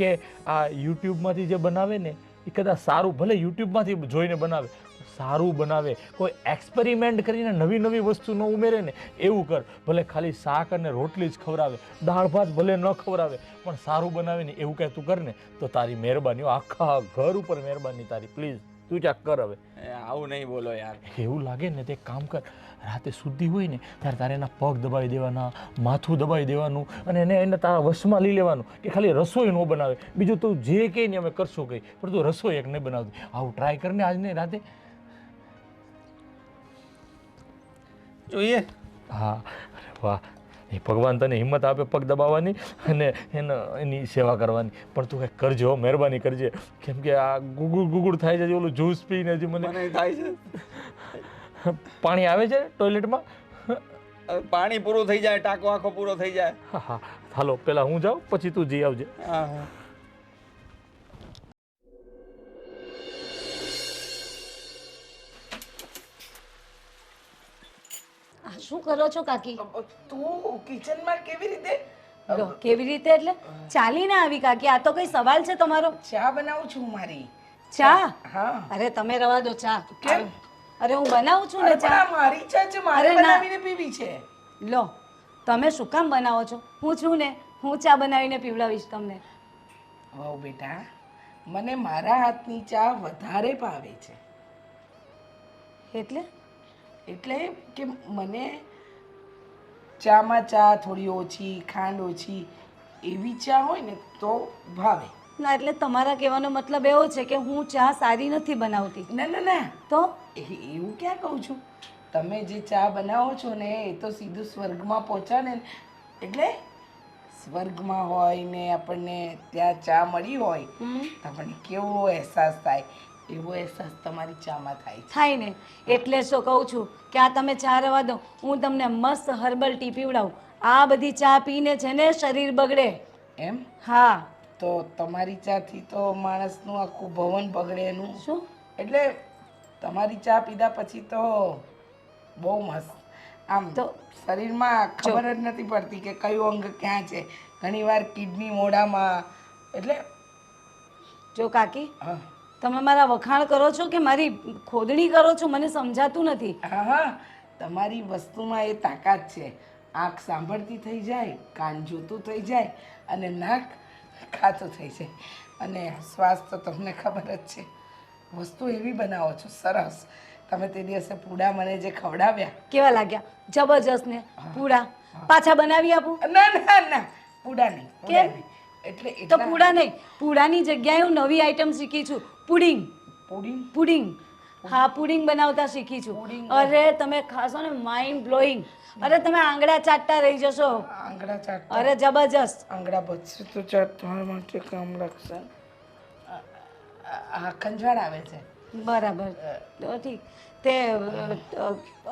કે આ યુટ્યુબમાંથી જે બનાવે ને એ કદાચ સારું, ભલે યુટ્યુબમાંથી જોઈને બનાવે, સારું બનાવે, કોઈ એક્સપેરિમેન્ટ કરીને નવી નવી વસ્તુ ન ઉમેરે ને એવું કર. ભલે ખાલી શાક અને રોટલી જ ખવડાવે, દાળ ભાત ભલે ન ખવડાવે, પણ સારું બનાવે ને એવું કંઈ તું કર ને તો તારી મહેરબાની, આખા ઘર ઉપર મહેરબાની તારી, પ્લીઝ તું ક્યાંક કર. હવે આવું નહીં બોલો યાર. એવું લાગે ને તે કામ કર, રાતે શુદ્ધિ હોય ને ત્યારે તારે એના પગ દબાવી દેવાના, માથું દબાવી દેવાનું અને એને તારા વશમાં લઈ લેવાનું કે ખાલી રસોઈ ન બનાવે, બીજું તું જે કહે ને અમે કરશું કંઈ, પણ તું રસોઈ એક નહીં બનાવતી. આવું ટ્રાય કરને આજને રાતે. જોઈએ. હા વાહ, એ ભગવાન તને હિંમત આપે પગ દબાવવાની અને એની સેવા કરવાની, પણ તું કંઈક કરજો, મહેરબાની કરજે. કેમ કે આ ગુગુડ થાય છે, ઓલું જ્યુસ પીને હજી મને થાય છે. પાણી આવે છે ટોયલેટમાં, પાણી પૂરું થઈ જાય, ટાંકો આખો પૂરો થઈ જાય. હા હા હાલો, પેલા હું જાઉં પછી તું જઈ આવજે. હા હા. શું કરો છો કાકી? તું કિચનમાં કેવી રીતે? લો, કેવી રીતે એટલે ચાલીને આવી કાકી? આ તો કઈ સવાલ છે તમારો? ચા બનાવું છું મારી. ચા? હા. અરે તમે રવા દો ચા. કેમ? અરે હું બનાવું છું ને અરે પણ ચા. આ મારી ચા છે, મારે અરે ના. બનાવીને પીવી છે. લો, તમે શું કામ બનાવો છો? હું છું ને, હું ચા બનાવીને પીવડાવીશ તમને. વાવ બેટા, મને મારા હાથની ચા વધારે ભાવે છે. એટલે એટલે કે મને ચામાં ચા થોડી ઓછી, ખાંડ ઓછી એવી ચા હોય ને તો ભાવે. ના, એટલે તમારા કહેવાનો મતલબ એવો છે કે હું ચા સારી નથી બનાવતી. ના ના ના, તો એવું ક્યાં કહું છું. તમે જે ચા બનાવો છો ને એ તો સીધું સ્વર્ગમાં પહોંચાડે ને. એટલે સ્વર્ગમાં હોય ને આપણને ત્યાં ચા મળી હોય તો આપણને કેવો અહેસાસ થાય, એવો અહેસાસ તમારી ચામાં થાય છે. થાય ને, એટલે શું કહું છું કે આ તમે ચા રવા દો, હું તમને મસ્ત હર્બલ ટી પીવડાવું. આ બધી ચા પીને છે ને શરીર બગડે. એમ? હા, તો તમારી ચાથી તો માણસનું આખું ભવન બગડે એનું શું એટલે તમારી ચા પીધા પછી તો બહુ મસ્ત આમ તો શરીરમાં ખબર જ નથી પડતી કે કયું અંગ ક્યાં છે ઘણીવાર કિડની મોઢામાં એટલે જો કાકી હા તમે મારા વખાણ કરો છો કે મારી ખોદણી કરો છો મને સમજાતું નથી. હા હા તમારી વસ્તુમાં એ તાકાત છે આંખ સાંભળતી થઈ જાય કાન જોતું થઈ જાય અને નાક ખાતું થઈ જાય અને શ્વાસ તો તમને ખબર જ છે વસ્તુ એવી બનાવો છો સરસ તમે તે દિવસે પૂડા મને જે ખવડાવ્યા કેવા લાગ્યા? જબરજસ્ત ને પૂડા પાછા બનાવી આપું? ના ના ના પૂડા નહીં પૂડા કેમ? નહીં એટલે તો એટલા પૂડા નહીં, પૂડાની જગ્યાએ હું નવી આઈટમ શીખી છું, પુડિંગ. પુડિંગ પુડિંગ, હા પુડિંગ બનાવતા શીખી છું. પુડિંગ. અરે તમે ખાશો ને માઇન્ડ બ્લોઈંગ. અરે તમે આંગળા ચાટતા રહી જશો. આંગળા ચાટ અરે જબરજસ્ત. આંગળા બચશે તો ચાટ તમારા માટે કામ લાગશે આ ખંજવાળ આવે છે બરાબર, તો ઠીક. તે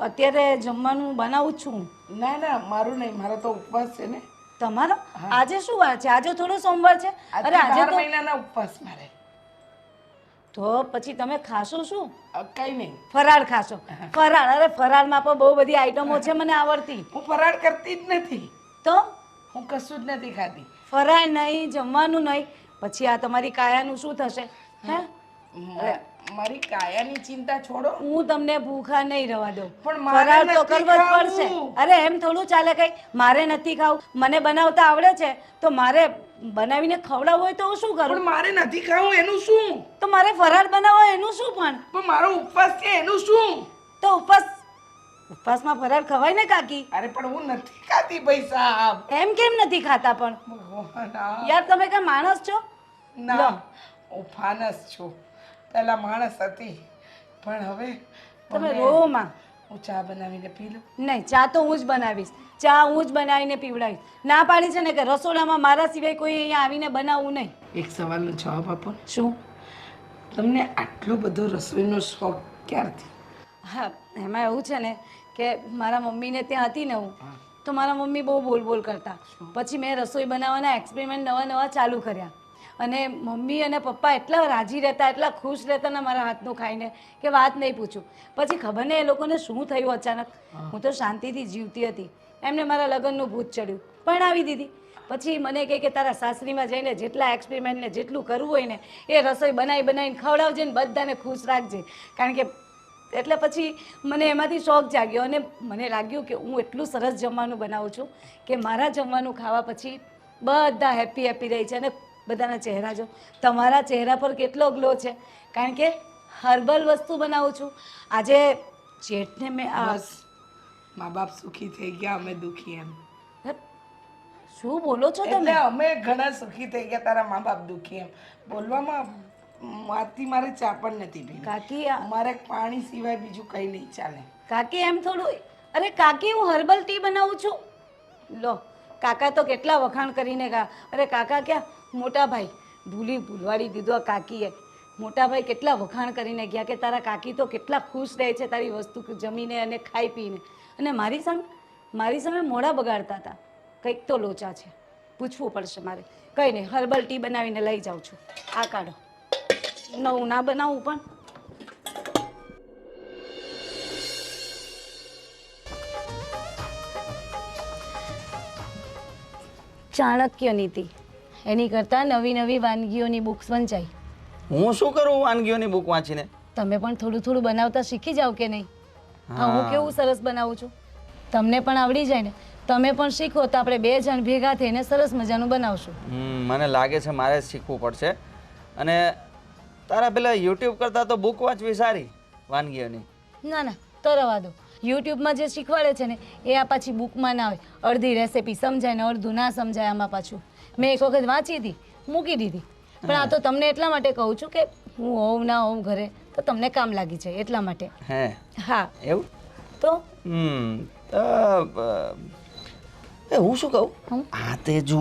અત્યારે જમવાનું બનાવું જ છું. ના ના મારું નહીં મારો તો ઉપવાસ છે ને તમારો આજે શું વાર છે? આજે થોડો સોમવાર છે. અરે આજે 12 તો મહિનાના ઉપવાસ મારે તો પછી તમે ખાશો શું? કઈ નહીં ફરાળ ખાશો? ફરાળ? અરે ફરાળમાં પણ બહુ બધી આઈટમો છે મને આવડતી. હું ફરાળ કરતી જ નથી તો હું કશું જ નથી ખાતી ફરાળ નહીં, જમવાનું નહીં, પછી આ તમારી કાયાનું શું થશે? હે, મારી કાયાની ચિંતા છોડો હું તમને ભૂખા નહીં રહેવા દઉં. પણ મારે ફરાળ તો નથી કરવો જ ખાવું. પડશે. અરે એમ થોડું ચાલે કઈ મારે નથી ખાવું, મને બનાવતા આવડે છે તો મારે બનાવીને ખવડાવવું હોય તો હું શું પણ કરું? મારે નથી ખાવું એનું શું તો મારે ફરાળ બનાવવો એનું શું? પણ મારો ઉપવાસ છે એનું શું તો ઉપવાસમાં ફરાળ ખવાય ને કાકી? અરે પણ હું નથી ખાતી પૈસા એમ કેમ નથી ખાતા પણ? ભગવાન યાર તમે કઈ માણસ છો? ના હું ફાનસ છું પહેલા માણસ હતી પણ હવે તમે રોમાં. હું ચા બનાવીને પી લઉં નહીં, ચા તો હું જ બનાવીશ. ચા હું જ બનાવીને પીવડાવીશ. ના પાડી છે ને કે રસોડામાં મારા સિવાય કોઈ અહીંયા આવીને બનાવવું નહીં. એક સવાલનો જવાબ આપો ને. શું? તમને આટલો બધો રસોઈનો શોખ ક્યારથી હા, એમાં એવું છે ને કે મારા મમ્મીને ત્યાં હતી ને હું તો મારા મમ્મી બહુ બોલ કરતા. પછી મેં રસોઈ બનાવવાના એક્સપેરિમેન્ટ નવા ચાલુ કર્યા અને મમ્મી અને પપ્પા એટલા રાજી રહેતા, એટલા ખુશ રહેતા ને મારા હાથનું ખાઈને કે વાત નહીં પૂછું. પછી ખબર નહીં એ લોકોને શું થયું અચાનક. હું તો શાંતિથી જીવતી હતી, એમને મારા લગ્નનું ભૂત ચડ્યું, પરણાવી દીધી. પછી મને કહે કે તારા સાસરીમાં જઈને જેટલા એક્સપેરિમેન્ટ ને જેટલું કરવું હોય ને એ રસોઈ બનાવીને ખવડાવજે ને બધાને ખુશ રાખજે. કારણ કે એટલે પછી મને એમાંથી શોખ જાગ્યો અને મને લાગ્યું કે હું એટલું સરસ જમવાનું બનાવું છું કે મારા જમવાનું ખાવા પછી બધા હેપી રહી છે. અને બધાના ચહેરા જો, તમારા ચહેરા પર કેટલો ગ્લો છે કારણ કે હર્બલ વસ્તુ બનાવું છું. આજે જેઠને મેં બસ મા બાપ સુખી થઈ ગયા અમે દુખી એમ શું બોલો છો એટલે તમે? અમે ઘણા સુખી થઈ ગયા તારા મા બાપ દુખી એમ બોલવામાં મારથી મારે ચા પણ નથી પીવી કાકી મારે પાણી સિવાય બીજું કંઈ નહીં ચાલે કાકી એમ થોડું. અરે કાકી હું હર્બલ ટી બનાવું છું. લો કાકા તો કેટલા વખાણ કરીને ગયા. અરે કાકા ક્યાં, મોટા ભાઈ ભૂલવાડી દીધો આ કાકીએ. મોટા ભાઈ કેટલા વખાણ કરીને ગયા કે તારા કાકી તો કેટલા ખુશ રહે છે તારી વસ્તુ જમીને અને ખાઈ પીને. અને મારી સામે મોઢા બગાડતા હતા. કંઈક તો લોચા છે, પૂછવું પડશે મારે. કંઈ નહીં, હર્બલ ટી બનાવીને લઈ જાઉં છું. આ કાઢો. નવું ના બનાવું પણ ચાણક્ય નીતિ, એની કરતાં નવી વાનગીઓની બુક્સ વંચાઈ. હું શું કરું વાનગીઓની બુક વાંચીને? તમે પણ થોડું બનાવતા શીખી જાઓ કે નહીં? હા, હું કેવું સરસ બનાવું છું, તમને પણ આવડી જાય ને. તમે પણ શીખો તો આપણે 2 જણ ભેગા થઈને સરસ મજાનું બનાવશું. મને લાગે છે મારે જ શીખવું પડશે. અને તારા પેલા યુટ્યુબ કરતાં તો બુક વાંચવી સારી વાનગીઓની. ના તો રવા દો. યુટ્યુબમાં જે શીખવાડે છે ને એ આ પાછી બુકમાં ના હોય. અડધી રેસીપી સમજાય ને અડધું ના સમજાય. આમાં પાછું મેં એક વખત વાંચી હતી, મૂકી દીધી. પણ આ તો તમને એટલા માટે કહું છું કે હું હોઉં ના હોઉં ઘરે તો તમને કામ લાગી જાય એટલા માટે. હે? હા. એવું? તો હું શું કહું, આ તે જો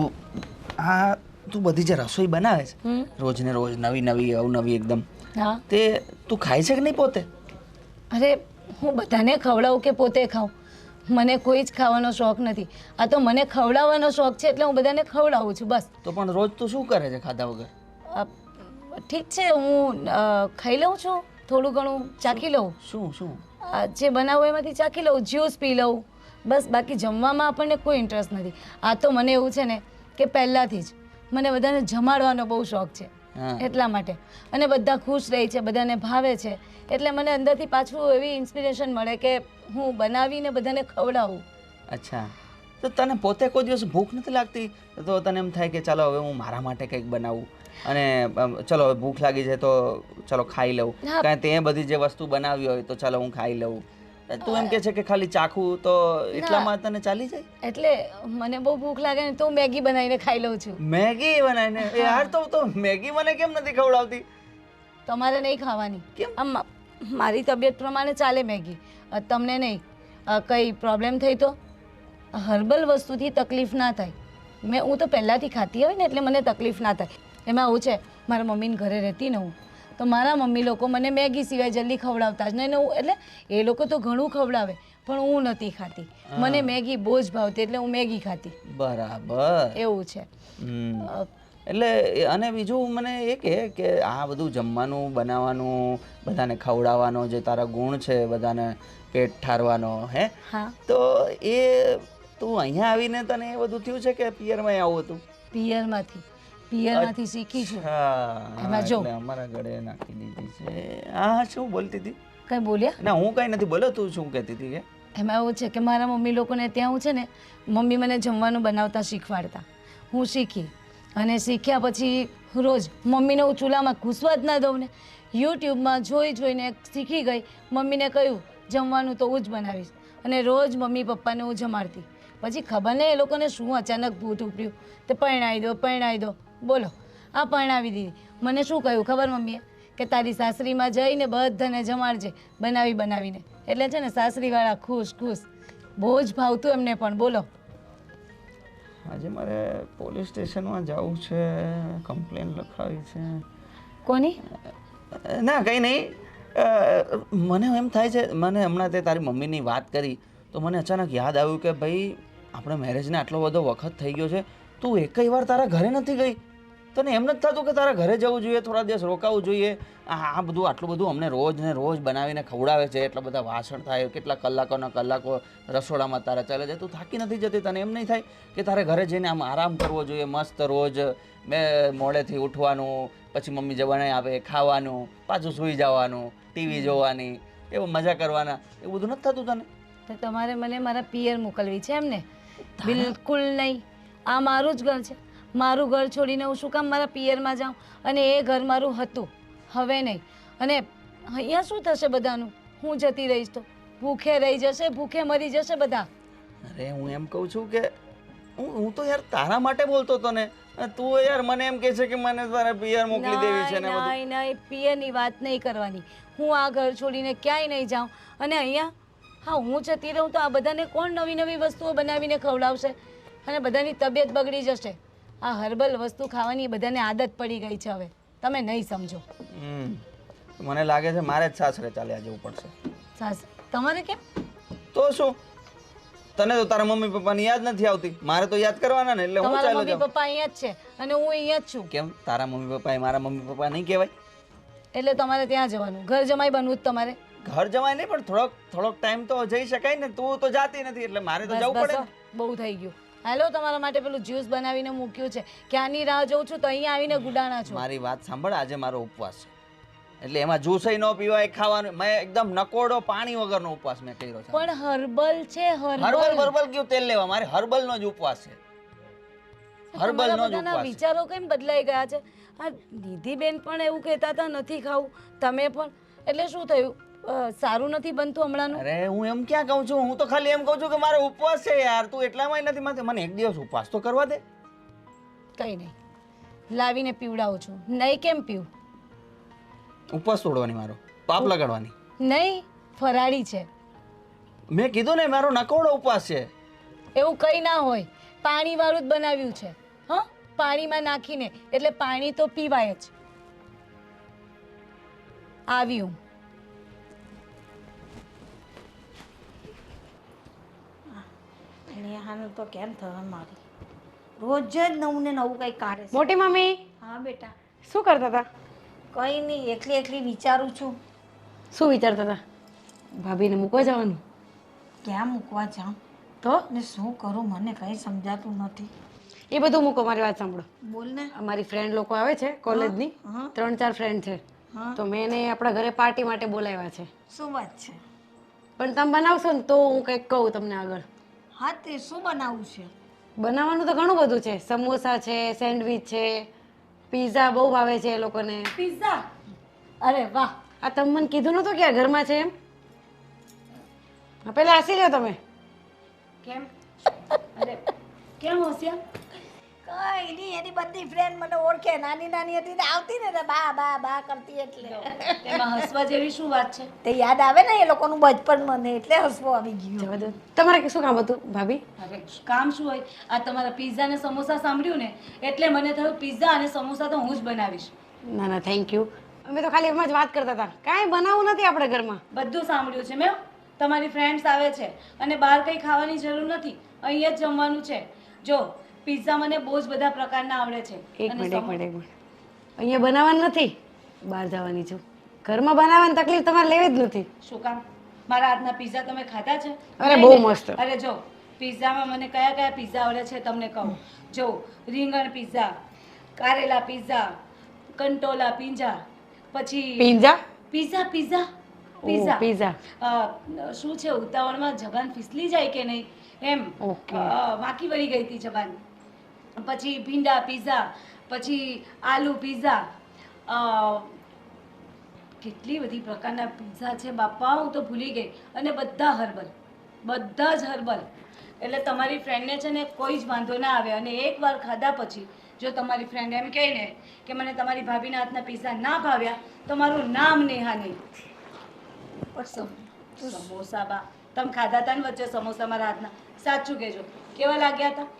આ તું બધી જે રસોઈ બનાવે છે રોજ ને રોજ નવી અવનવી એકદમ, હા, તે તું ખાય છે કે નહીં પોતે? અરે હું બધાને ખવડાવું કે પોતે ખાઉં? મને કોઈ જ ખાવાનો શોખ નથી. આ તો મને ખવડાવવાનો શોખ છે એટલે હું બધાને ખવડાવું છું બસ. તો પણ રોજ તું શું કરે છે ખાધા વગર? અ, ઠીક છે હું ખાઈ લઉં છું, થોડું ઘણું ચાખી લઉં. શું શું? જે બનાવું એમાંથી ચાખી લઉં, જ્યુસ પી લઉં બસ. બાકી જમવામાં આપણને કોઈ ઇન્ટરેસ્ટ નથી. આ તો મને એવું છે ને કે પહેલાંથી જ મને બધાને જમાડવાનો બહુ શોખ છે હા. એટલા માટે. અને બધા ખુશ રહે છે, બધાને ભાવે છે એટલે મને અંદરથી પાછું એવી ઇન્સ્પિરેશન મળે કે હું બનાવીને બધાને ખવડાવું. અચ્છા, તો તને પોતે કોઈ દિવસ ભૂખ નથી લાગતી? તો તને એમ થાય કે ચાલો હવે હું મારા માટે કંઈક બનાવું અને ચલો હવે ભૂખ લાગી છે તો ચલો ખાઈ લઉં, હા. કાંઈ તે બધી જે વસ્તુ બનાવી હોય તો ચાલો હું ખાઈ લઉં. તું એમ કે છે કે ખાલી ચાખું તો એટલામાં તને ચાલી જાય? એટલે મને બહુ ભૂખ લાગે ને તો હું મેગી બનાવીને ખાઈ લઉં છું. મેગી બનાવીને? યાર તો મેગી મને કેમ નથી ખવડાવતી? તમારે નહીં ખાવાની. કેમ? આમ મારી તબિયત પ્રમાણે ચાલે મેગી, તમને નહીં. કંઈ પ્રોબ્લેમ થઈ તો હર્બલ વસ્તુથી તકલીફ ના થાય. હું તો પહેલાંથી ખાતી હોય ને એટલે મને તકલીફ ના થાય. એમાં આવું છે, મારા મમ્મીને ઘરે રહેતી ને હું, તો મારા મમ્મી લોકો મને મેગી સિવાય જલ્દી ખવડાવતા જ નહીં. એટલે એ લોકો તો ઘણું ખવડાવે પણ હું નથી ખાતી. મને મેગી બહુ જ ભાવતી એટલે હું મેગી ખાતી. બરાબર, એવું છે. એટલે અને બીજું મને એ કે આ બધું જમવાનું બનાવવાનું, બધાને ખવડાવવાનો જે તારા ગુણ છે, બધાને પેટ ઠારવાનો, હે, હા, તો એ તું અહીંયા આવીને તને એ બધું થયું છે કે પિયરમાં આવું હતું? પિયરમાંથી શીખી છું. હા, એમાં જો. એટલે અમારા ગળે નાખી દીધી છે. હા, શું બોલતી હતી? કંઈ બોલ્યા? ના, હું કંઈ નથી બોલ્યો. તું શું કહેતી હતી? કે એમાં એવું છે કે મારા મમ્મી લોકોને ત્યાં હું છે ને, મમ્મી મને જમવાનું બનાવતા શીખવાડતા. હું શીખી અને શીખ્યા પછી રોજ મમ્મીને હું ચૂલામાં ઘૂસવા જ ના દઉં ને, યુટ્યુબમાં જોઈને શીખી ગઈ. મમ્મીને કહ્યું જમવાનું તો હું જ બનાવીશ અને રોજ મમ્મી પપ્પાને હું જમાડતી. પછી ખબર નહીં એ લોકોને શું અચાનક ભૂત ઉપડ્યું, તે પરણાવી દો. બોલો, આ પરણાવી દીધી. મને શું કહ્યું ખબર મમ્મીએ? કે તારી સાસરીમાં જઈને બધાને જમાડજે બનાવીને. એટલે છે ને સાસરીવાળા ખુશ. બહુ જ ભાવતું એમને પણ. બોલો. આજે મારે પોલીસ સ્ટેશનમાં જવું છે, કમ્પ્લેન લખાવી છે. કોની? ના, કંઈ નહીં. મને એમ થાય છે, મને હમણાં તે તારી મમ્મીની વાત કરી તો મને અચાનક યાદ આવ્યું કે ભાઈ આપણે મેરેજને આટલો બધો વખત થઈ ગયો છે, તું એકય વાર તારા ઘરે નથી ગઈ. તને એમ નથી થતું કે તારા ઘરે જવું જોઈએ, થોડા દિવસ રોકાવું જોઈએ? આ બધું આટલું બધું અમને રોજ ને રોજ બનાવીને ખવડાવે છે, એટલા બધા વાસણ થાય, કેટલા કલાકોના કલાકો રસોડામાં તારા ચાલે છે, તું થાકી નથી જતી? તને એમ નહીં થાય કે તારે ઘરે જઈને આમ આરામ કરવો જોઈએ? મસ્ત રોજ મોડેથી ઉઠવાનું, પછી મમ્મી જે બનાવી આપે ખાવાનું, પાછું સૂઈ જવાનું, ટીવી જોવાની, એવું મજા કરવાના, એવું બધું નથી થતું તને? તો તમારે મને મારા પિયર મોકલવી છે એમ ને? બિલકુલ નહીં. આ મારું જ ઘર છે. મારું ઘર છોડીને હું શું કામ મારા પિયરમાં જાઉં? અને એ ઘર મારું હતું, હવે નહીં. અને અહીંયા શું થશે બધાનું? હું જતી રહીશ તો ભૂખે રહી જશે, ભૂખે મરી જશે બધા. અરે હું એમ કહું છું કે હું તો યાર તારા માટે બોલતો હતો ને. તું યાર મને એમ કહે છે કે મને તારા પિયર મોકલી દેવી છે ને બધું. નહીં, પિયરની વાત નહીં કરવાની. હું આ ઘર છોડીને ક્યાંય નહીં જાઉં. અને અહીંયા હા હું જતી રહું તો આ બધાને કોણ નવી નવી વસ્તુઓ બનાવીને ખવડાવશે? અને બધાની તબિયત બગડી જશે. આ હર્બલ વસ્તુ ખાવાની બધાને આદત પડી ગઈ છે હવે. તમે નહીં સમજો. મને લાગે છે મારે જ સાસરે ચાલ્યા જવું પડશે. તમારે કેમ? તો શું, તને તો તારા મમ્મી પપ્પાની યાદ નથી આવતી, મારે તો યાદ કરવાના ને, એટલે હું તમારા ચાલ્યો મમ્મી જાઉં. પપ્પા અહીંયા જ છે અને હું અહીંયા જ છું. કેમ તારા મમ્મી પપ્પા એ મારા મમ્મી પપ્પા નહીં કહેવાય? એટલે તમારે ત્યાં જવાનું, ઘર જમાઈ બનવું જ તમારે. ઘર જવાય નહીં પણ થોડોક ટાઈમ તો જઈ શકાય ને. તું તો જાતી નથી એટલે મારે તો જવું પડે ને. બહુ થઈ ગયું. હાલો, તમારા માટે પેલું જ્યુસ બનાવીને મૂક્યું છે, ક્યાંની રાહ જોઉં છું તો અહીંયા આવીને ગુડાણા છો. મારી વાત સાંભળ, આજે મારો ઉપવાસ છે એટલે એમાં જ્યુસ ન પીવાય, ખાવાનું. મેં એકદમ નકોડો પાણી વગરનો ઉપવાસ મેં કર્યો છે. પણ હર્બલ છે. હર્બલ કયું તેલ લેવા? મારે હર્બલ નો જ ઉપવાસ છે. હર્બલ નો જ બધાના ઉપવાસ છે. વિચારો કેમ બદલાઈ ગયા છે? આ નિધિબેન પણ એવું કહેતા હતા નથી ખાવું, તમે પણ. એટલે શું થયું? સારું નથી બનતું હમણાંનું? અરે હું એમ ક્યાં કહું છું, હું તો ખાલી એમ કહું છું કે મારો ઉપવાસ છે યાર. તું એટલામાં નથી માથે, મને એક દિવસ ઉપવાસ તો કરવા દે. કંઈ નહીં, લાવીને પીવડાવું છું. નહીં કેમ પીવું? ઉપવાસ તોડવાની, મારો પાપ લગાડવાની નહીં, ફરાળી છે. મેં કીધું ને મારો નકોડો ઉપવાસ છે. એવું કંઈ ના હોય, પાણીવાળું જ બનાવ્યું છે. હા, પાણીમાં નાખીને, એટલે પાણી તો પીવાય જ. આવ્યું. ચાહનું તો કેમ થવા મારી રોજ જ નવું ને નવું કંઈ કાઢે છે. મોટી મમ્મી હા બેટા, શું કરતા હતા? કંઈ નહીં, એકલી એકલી વિચારું છું શું વિચારતા હતા? ભાભીને મૂકવા જવાનું? ક્યાં મૂકવા જાઉં તો ને શું કરું, મને કંઈ સમજાતું નથી. એ બધું મૂકો, મારી વાત સાંભળો. બોલ ને. અમારી ફ્રેન્ડ લોકો આવે છે કોલેજની, હા. 3-4 ફ્રેન્ડ છે. હા. તો મેં એને આપણા ઘરે પાર્ટી માટે બોલાવ્યા છે. શું વાત છે? પણ તમે બનાવશો ને તો હું કંઈક કહું તમને આગળ. હા, તે શું બનાવવું છે? બનાવવાનું તો ઘણું બધું છે. સમોસા છે, સેન્ડવિચ છે, પીઝા બહુ ભાવે છે એ લોકોને. પિઝા, અરે વાહ. આ તમે મને કીધું નતું કે આ ઘરમાં છે એમ? હા, પેલા હસી લો તમે. કેમ? અરે કેમ હોશિયાર? કઈ નહીં, એની બધી ફ્રેન્ડ મને ઓળખે. નાની નાની હતી ને આવતી ને તો બા બા બા કરતી એટલે તેમાં હસવા જેવી શું વાત છે? તે યાદ આવે ને એ લોકોનું બચપન, મને એટલે હસવો આવી ગયું. જવા દો. તમારે શું કામ હતું ભાભી? અરે કામ શું હોય, આ તમારા પિઝા ને સમોસા સાંભળ્યું ને એટલે મને થયું પિઝા અને સમોસા તો હું જ બનાવીશ. ના ના, થેન્ક યુ. અમે તો ખાલી એમ જ વાત કરતા હતા. કાંઈ બનાવવું નથી આપણે ઘરમાં. બધું સાંભળ્યું છે મેં. તમારી ફ્રેન્ડ્સ આવે છે અને બહાર કંઈ ખાવાની જરૂર નથી, અહીંયા જ જમવાનું છે. જો પિઝા મને બહુ જ બધા પ્રકારના આવડે છે. એક અને મિનિટ, એક મિનિટ, એક મિનિટ. અહીંયા બનાવવાનું નથી, બહાર જવાની છું. ઘરમાં બનાવવાની તકલીફ તમારે લેવી જ નથી. શું કામ? મારા હાથના પિઝા તમે ખાધા છે? અરે, નહીં બહુ ને? મસ્ત. અરે જો પિઝામાં મને કયા કયા પિઝા આવડે છે તમને કહું. જો રીંગણ પિઝા, કારેલા પિઝા, કંટોલા પિઝા, પછી પિઝા? પિઝા પિઝા ઓહ, પિઝા પિઝા. શું છે, ઉતાવળમાં જબાન ફીસલી જાય કે નહીં એમ ઓકે. વાંકી વળી ગઈ હતી જબાન. પછી ભીંડા પિઝા, પછી આલુ પિઝા, કેટલી બધી પ્રકારના પિઝા છે બાપા, હું તો ભૂલી ગઈ. અને બધા હર્બલ, બધા જ હર્બલ. એટલે તમારી ફ્રેન્ડને છે ને કોઈ જ વાંધો ના આવે. અને એકવાર ખાધા પછી જો તમારી ફ્રેન્ડ એમ કહે ને કે મને તમારી ભાભીના હાથના પિઝા ના ભાવ્યા તો મારું નામ નેહા નહીં. સમોસા બા તમે ખાધા હતા ને વચ્ચે સમોસા મારા હાથના? સાચું કહેજો, કેવા લાગ્યા હતા?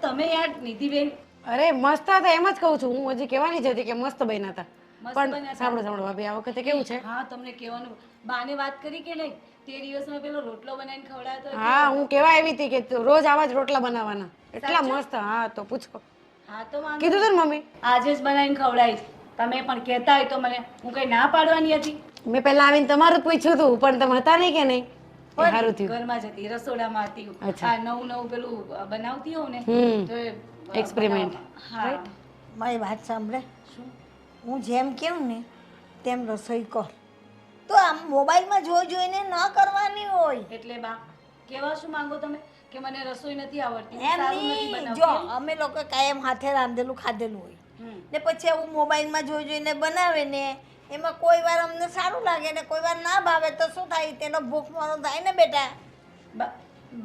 તમે યાર નિધિબેન અરે મસ્ત હતા, એમ જ કહું છું. હું હજી કહેવાની જ હતી કે મસ્ત બન્યા હતા. મસ્ત પણ બન્યા હતા. સાંભળો સાંભળો ભાભી, આ વખતે કેવું છે? હા, તમને કહેવાનું બાને વાત કરી કે નહીં? તે દિવસ મેં પેલો રોટલો બનાવીને ખવડાવ્યો તો હા, હું કહેવા આવી હતી કે રોજ આવા જ રોટલા બનાવવાના. એટલા સાચું? મસ્ત. હા, તો પૂછો. હા તો વાંધો કીધું તું ને મમ્મી? આજે જ બનાવીને ખવડાવીશ. તમે પણ કહેતા હોય તો મને હું કઈ ના પાડવાની હતી? મેં પહેલા આવીને તમારું જ પૂછ્યું હતું પણ તમે હતા નહીં કે નહીં? એ સારું થયું. ઘરમાં જ હતી, રસોડામાં હતી. અચ્છા. આ નવું નવું પેલું બનાવતી હોઉં ને હમ. તો એ, Experiment. બનાવવામાં. હા. મારી વાત સાંભળે, શું? હું જેમ કહું ને તેમ રસોઈ કર. તો આમ મોબાઈલમાં જોઈને ન કરવાની હોય. એટલે બા કેવા શું માંગો તમે કે મને રસોઈ નથી આવડતી, હું એમ સારું નથી નહીં, બનાવતી જો એમ? અમે લોકો કાયમ હાથે રાંધેલું ખાધેલું હોય હમ. ને પછી આવું મોબાઈલમાં જોઈને બનાવે ને એમાં કોઈ વાર અમને સારું લાગે ને કોઈ વાર ના ભાવે તો શું થાય, તેનો ભૂખમરો થાય ને બેટા.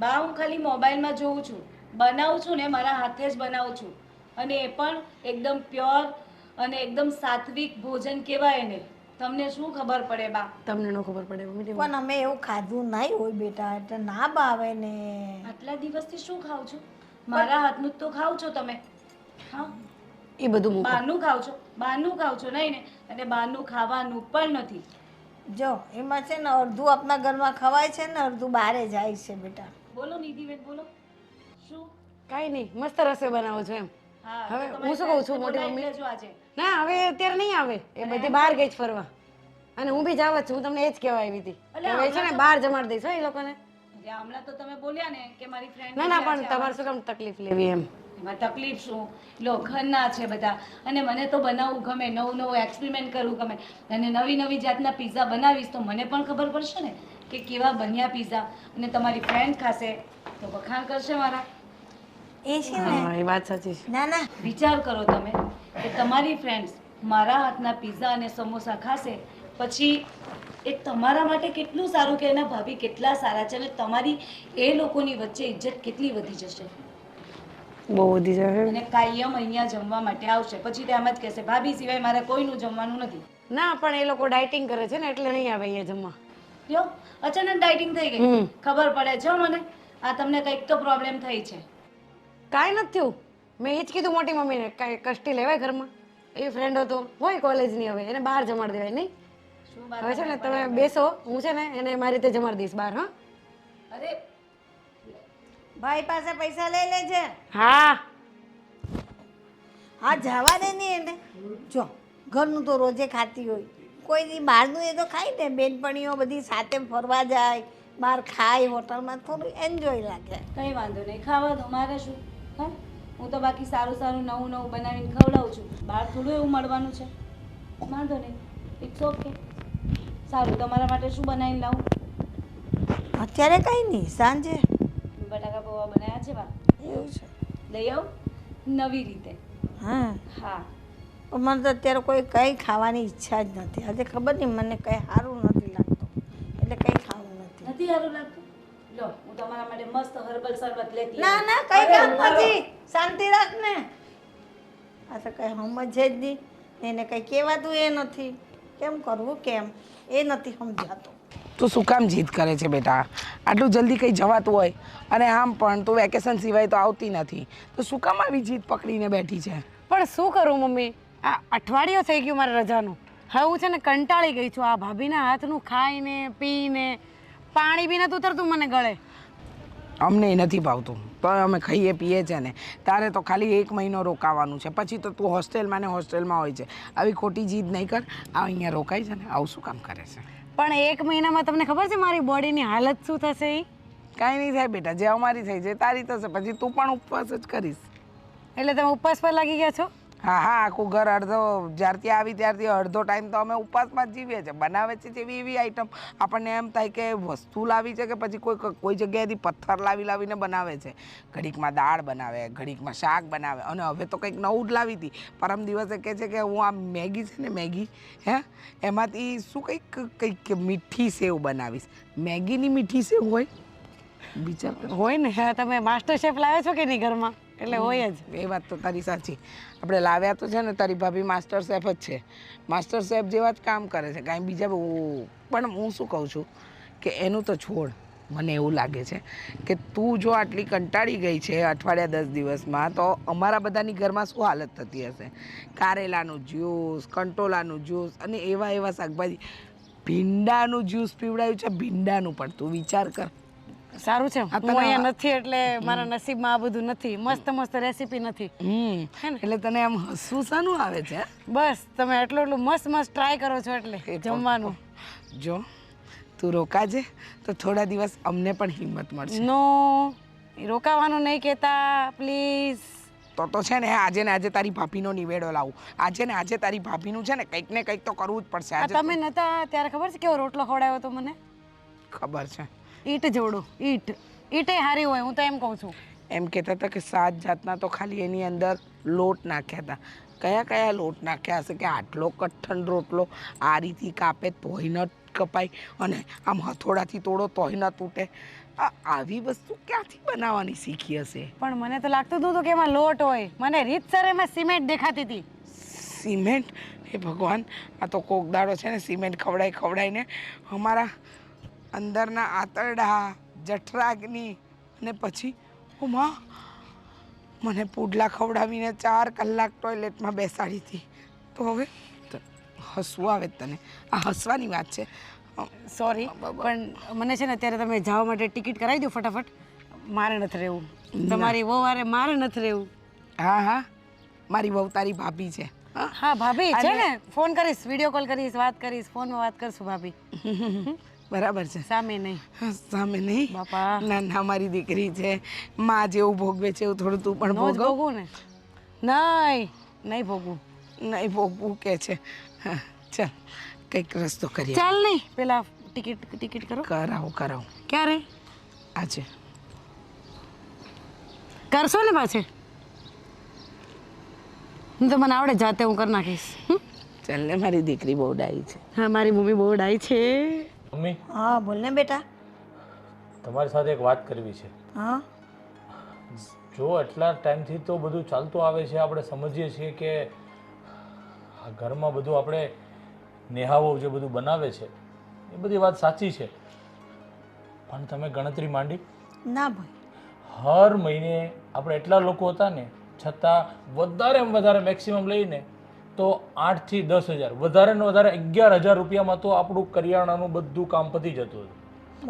બા હું ખાલી મોબાઈલમાં જોઉં છું, બનાવું છું ને મારા હાથે જ બનાવું છું. અને એ પણ એકદમ પ્યોર અને એકદમ સાત્વિક ભોજન કહેવાય ને. તમને શું ખબર પડે બા? તમને ન ખબર પડે મમ્મી. પણ અમે એવું ખાધું નહીં હોય બેટા, એટલે ના ભાવે ને. આટલા દિવસથી શું ખાવ છો? મારા હાથનું જ તો ખાવ છો તમે. હા, એ બધું મૂકો. બહારનું ખાવ છો, બહારનું ખાવ છો નહીં ને? અને બહારનું ખાવાનું પણ નથી. જો એમાં છે ને અડધું આપણા ઘરમાં ખવાય છે ને અડધું બહારે જાય છે બેટા. બોલો નિધિબેન, બોલો. શું? કાંઈ નહીં, મસ્ત રસોઈ બનાવો છો એમ. હા, હવે તો હું તમારી શું કહું છું, friends ને મોટી બોલાવી મમ્મી? લેજો આજે. ના, હવે અત્યારે નહીં આવે. એ બધી બહાર ગઈ જ ફરવા. અને હું બી જાવ જ છું. હું તમને એ જ કહેવા આવી હતી કે હવે છે ને બહાર જમાડી દઈશ હો એ લોકોને. એટલે હમણાં તો તમે બોલ્યા ને કે મારી ફ્રેન્ડ ના ના, પણ તમારે શું કામ તકલીફ લેવી એમ? એમાં તકલીફ શું? લો, ઘરના છે બધા અને મને તો બનાવવું ગમે, નવું નવું એક્સપેરિમેન્ટ કરવું ગમે. અને નવી નવી જાતના પિઝા બનાવીશ તો મને પણ ખબર પડશે ને કે કેવા બન્યા પિઝા. અને તમારી ફ્રેન્ડ ખાશે તો વખાણ કરશે મારા. એ છે ને, હા, એ વાત સાચી છે. ના ના, વિચાર કરો તમે કે તમારી ફ્રેન્ડ્સ મારા હાથના પિઝા અને સમોસા ખાશે પછી એ તમારા માટે કેટલું સારું કે એના ભાભી કેટલા સારા છે અને તમારી એ લોકોની વચ્ચે ઇજ્જત કેટલી વધી જશે. બહુ વધી જાય. અને કાયમ અહીંયા જમવા માટે આવશે. પછી તે એમ જ કહેશે ભાભી સિવાય મારે કોઈનું જમવાનું નથી. ના, પણ એ લોકો ડાયટિંગ કરે છે ને એટલે નહીં આવે અહીંયા જમવા. લ્યો, અચાનક ડાયટિંગ થઈ ગઈ. હમ. ખબર પડે છે હો મને. આ તમને કંઈક તો પ્રોબ્લેમ થઈ છે. કાંઈ નથી થયું. મેં એ જ કીધું મોટી મમ્મીને, કાંઈ કષ્ટી લેવાય ઘરમાં? એ ફ્રેન્ડ હતો હોય કોલેજની, હવે એને બહાર જમાડી દેવાય નહીં? શું વાત હવે છે ને તમે બેસો, હું છે ને એને મારી રીતે જમાડી દઈશ બહાર. હા, અરે ભાઈ પાસે પૈસા લઈ લેજે. હા હા જવા દે ને એને. જો ઘરનું તો રોજે ખાતી હોય, કોઈ દી બહારનું એ તો ખાય ને. બેનપણીઓ બધી સાથે ફરવા જાય, બહાર ખાય, હોટલમાં થોડું એન્જોય લાગે. કંઈ વાંધો નહીં, ખાવા દો, મારે શું. હા, હું તો બાકી સારું સારું નવું નવું બનાવીને ખવડાવું છું. બહાર થોડું એવું મળવાનું છે. વાંધો નહીં, ઇટ્સ ઓકે. સારું, તમારા માટે શું બનાવીને લાવું? અત્યારે કંઈ નહીં, સાંજે. બટાકા પૌવા બનાવ્યા છે, બા. એવું છે. લઈ આવું નવી રીતે. હા, હા, પણ મને તો અત્યારે કોઈ કંઈ ખાવાની ઈચ્છા જ નથી. આજે ખબર નહીં મને કંઈ સારું નથી લાગતું, એટલે કંઈ ખાવું નથી. નથી સારું લાગતું? લો, હું તમારા માટે મસ્ત હર્બલ શરબત લેતી ના આવું. ના કંઈ અરે, કામ ઉભા રહો. નથી, શાંતિ રાખ ને. આ તો કંઈ સમજે જ નહીં, એને કંઈ કહેવાતું એ નથી. કેમ કરવું કેમ એ નથી સમજાતું. તું શું કામ જીદ કરે છે બેટા? આટલું જલ્દી કંઈ જવાતું હોય અને આમ પણ તું વેકેશન સિવાય તો આવતી નથી, તો શું કામ આવી જીદ પકડીને બેઠી છે? પણ શું કરું મમ્મી, આ અઠવાડિયું થઈ ગયું મારે રજાનું. હવે હું છે ને કંટાળી ગઈ છું આ ભાભીના હાથનું ખાઈને પીને. પાણી બી નથી ઉતરતું મને ગળે. અમને નથી ભાવતું, પણ અમે ખાઈએ પીએ છે ને. તારે તો ખાલી 1 મહિનો રોકાવાનું છે, પછી તો તું હોસ્ટેલમાં ને હોસ્ટેલમાં હોય છે. આવી ખોટી જીદ નહીં કર. આ અહીંયા રોકાય છે ને, આવું શું કામ કરે છે? પણ 1 મહિનામાં તમને ખબર છે મારી બોડીની હાલત શું થશે એ? કાંઈ નહીં થાય બેટા, જે અમારી થઈ છે તારી થશે. પછી તું પણ ઉપવાસ જ કરીશ. એટલે તમે ઉપવાસ પર લાગી ગયા છો? હા હા, આખું ઘર અડધો જ્યારથી આવી ત્યારથી અડધો ટાઈમ તો અમે ઉપવાસમાં જ જીવીએ છીએ. બનાવે છે જેવી એવી આઈટમ આપણને એમ થાય કે વસ્તુ લાવી છે કે પછી કોઈ જગ્યાએથી પથ્થર લાવીને બનાવે છે. ઘડીકમાં દાળ બનાવે, ઘડીકમાં શાક બનાવે, અને હવે તો કંઈક નવું જ લાવી હતી. પરમ દિવસે કહે છે કે હું આ મેગી છે ને, મેગી એમાંથી શું કંઈક મીઠી સેવ બનાવીશ. મેગીની મીઠી સેવ હોય વિચાર કર. હોય ને. હા, તમે માસ્ટર શેફ લાવ્યા છો કે નહીં ઘરમાં? એટલે હોય જ. એ વાત તો તારી સાચી. આપણે લાવ્યા તો છે ને, તારી ભાભી માસ્ટર શેફ જ છે. માસ્ટર શેફ જેવા જ કામ કરે છે, કાંઈ બીજા. પણ હું શું કહું છું કે એનું તો છોડ. મને એવું લાગે છે કે તું જો આટલી કંટાળી ગઈ છે અઠવાડિયા 10 દિવસમાં, તો અમારા બધાની ઘરમાં શું હાલત થતી હશે? કારેલાનું જ્યુસ, કંટોલાનું જ્યુસ અને એવા શાકભાજી. ભીંડાનું જ્યુસ પીવડાવ્યું છે, ભીંડાનું પણ. તું વિચાર કર. સારું છે હું અહીંયા નથી એટલે મારા નસીબમાં આ બધું નથી. મસ્ત રેસીપી નથી. એટલે તને આમ હસવું શાનું આવે છે? બસ તમે એટલું મસ્ત ટ્રાય કરો છો એટલે જમવાનું. જો તું રોકાજે તો થોડા દિવસ અમને પણ હિંમત મળશે. નો, રોકાવાનું નહીં કહેતા પ્લીઝ. તો છે ને આજે તારી ભાભીનો નિવેડો લાવું. આજે તારી ભાભીનું છે ને કંઈક ને કંઈક તો કરવું જ પડશે. આજે તમે નતા ત્યારે ખબર છે કેવો રોટલો ખવડાવ્યો તો મને? ખબર છે. ઈટ જોડો. ઈટે હારી હોય, હું તો એમ કહું છું. એમ કહેતા હતા કે 7 જાતના તો ખાલી એની અંદર લોટ નાખ્યા હતા. કયા લોટ નાખ્યા હશે કે આટલો કઠણ રોટલો આ રીતથી કાપે તોય ન કપાય, અને આમ હથોડાથી તોડો તોય ન તૂટે? આવી વસ્તુ ક્યાંથી બનાવવાની શીખી હશે? પણ મને તો લાગતું હતું કે એમાં લોટ હોય. મને રીતસર એમાં સિમેન્ટ દેખાતી હતી. સિમેન્ટ? હે ભગવાન, આ તો કોક દાડો છે ને સિમેન્ટ ખવડાવીને અમારા અંદરના આંતરડા, જઠરાગ્નિ, અને પછી માં મને પુડલા ખવડાવીને 4 કલાક ટોયલેટમાં બેસાડી હતી. તો હવે હસવું આવે તને? આ હસવાની વાત છે? સોરી, પણ મને છે ને અત્યારે તમે જવા માટે ટિકિટ કરાવી દો ફટાફટ. મારે નથી રહેવું. તમારી વહુ વારે મારે નથી રહેવું. હા, મારી વહુ તારી ભાભી છે. હા ભાભી છે ને, ફોન કરીશ, વિડીયો કોલ કરીશ, વાત કરીશ, ફોનમાં વાત કરશું ભાભી. બરાબર છે. સામે નહીં. સામે નહીં બાપા. ના, મારી દીકરી છે. માં જેવું ભોગવે છે એવું થોડું તું પણ નો જ ભોગવ. ભોગવું ને? નહીં ભોગવું. નહીં ભોગવું કે છે. ચાલ કંઈક રસ્તો કરીએ. ચાલ નહીં, પેલા ટિકિટ કરો. કરાવું. ક્યારે? આજે કરશો ને પાછે? હું તો મને આવડે, જાતે હું કરી નાખીશ. ચાલ ને, મારી દીકરી બહુ ડાઈ છે. હા, મારી મમ્મી બહુ ડાઈ છે. મમ્મી, હા બોલ ને બેટા. તમારી સાથે એક વાત કરવી છે. હા જો એટલા ટાઈમથી તો બધું ચાલતું આવે છે, આપણે સમજીએ છીએ કે આ ઘરમાં બધું આપણે નેહાઓ જે બધું બનાવે છે એ બધી વાત સાચી છે, પણ તમે ગણતરી માંડી. ના ભાઈ, હર મહિને આપણે એટલા લોકો હતા ને, છતાં વધારેમાં વધારે મેક્સિમમ લઈને તો 8 થી 10 હજાર, વધારે ને વધારે 11,000 રૂપિયામાં તો આપણું કરિયાણાનું બધું કામ પતી જતું હતું.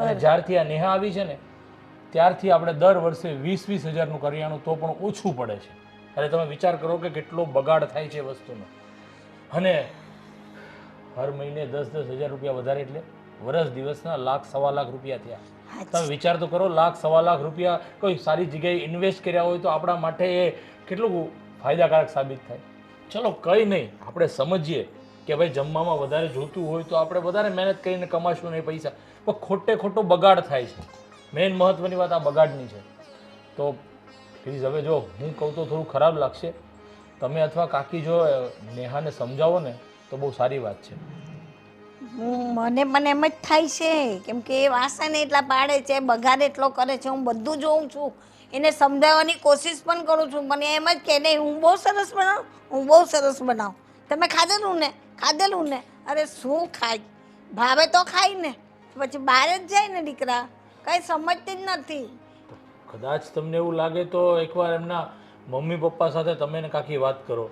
અને જ્યારથી આ નેહા આવી છે ને ત્યારથી આપણે દર વર્ષે 20-20 હજારનું કરિયાણું તો પણ ઓછું પડે છે. એટલે તમે વિચાર કરો કે કેટલો બગાડ થાય છે વસ્તુનો. અને હર મહિને 10-10 હજાર રૂપિયા વધારે એટલે વર્ષ દિવસના ₹1,00,000-1.25 લાખ રૂપિયા થયા. તમે વિચાર તો કરો, ₹1,00,000-1.25 લાખ રૂપિયા કોઈ સારી જગ્યાએ ઇન્વેસ્ટ કર્યા હોય તો આપણા માટે એ કેટલું ફાયદાકારક સાબિત થાય. ચલો કંઈ નહીં, આપણે સમજીએ કે ભાઈ જમવામાં વધારે જોતું હોય તો આપણે વધારે મહેનત કરીને કમાશું નહીં પૈસા, પણ ખોટે ખોટો બગાડ થાય છે. મેઇન મહત્વની વાત આ બગાડની છે. તો પ્લીઝ હવે જો હું કહું તો થોડું ખરાબ લાગશે, તમે અથવા કાકી જો નેહાને સમજાવો ને તો બહુ સારી વાત છે. મને પણ એમ જ થાય છે, કેમ કે એ વાસણ એટલા પાડે છે, બગાડ એટલો કરે છે, હું બધું જોઉં છું, એને સમજાવવાની કોશિશ પણ કરું છું, પણ એમ જ કે નહીં હું બહુ સરસ બનાવું, હું બહુ સરસ બનાવું. તમે ખાધેલું ને અરે શું ખાય, ભાવે તો ખાય ને, પછી બહાર જ જાય ને દીકરા, કંઈ સમજતી જ નથી. કદાચ તમને એવું લાગે તો એકવાર એમના મમ્મી પપ્પા સાથે તમે ને કાકી વાત કરો,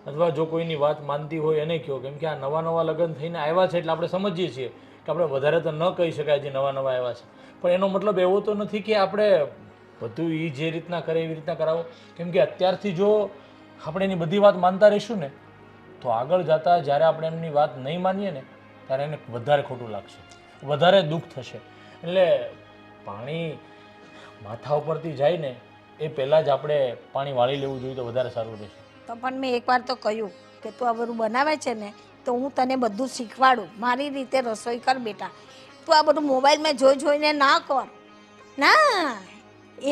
અથવા જો કોઈની વાત માનતી હોય એને કહો. કેમ કે આ નવા લગ્ન થઈને આવ્યા છે એટલે આપણે સમજીએ છીએ કે આપણે વધારે તો ન કહી શકાય જે નવા આવ્યા છે, પણ એનો મતલબ એવો તો નથી કે આપણે બધું એ જે રીતના કરે એવી રીતના કરાવો. કેમ કે અત્યારથી જો આપણે એની બધી વાત માનતા રહીશું ને તો આગળ જતાં જ્યારે આપણે એમની વાત નહીં માનીએ ને ત્યારે એને વધારે ખોટું લાગશે, વધારે દુઃખ થશે. એટલે પાણી માથા ઉપરથી જાય ને એ પહેલાં જ આપણે પાણી વાળી લેવું જોઈએ તો વધારે સારું રહેશે. તો પણ મેં એકવાર તો કહ્યું કે તું આ બધું બનાવે છે ને તો હું તને બધું શીખવાડું, મારી રીતે રસોઈ કર બેટા, તું આ બધું મોબાઈલમાં જોઈને ના કર. ના,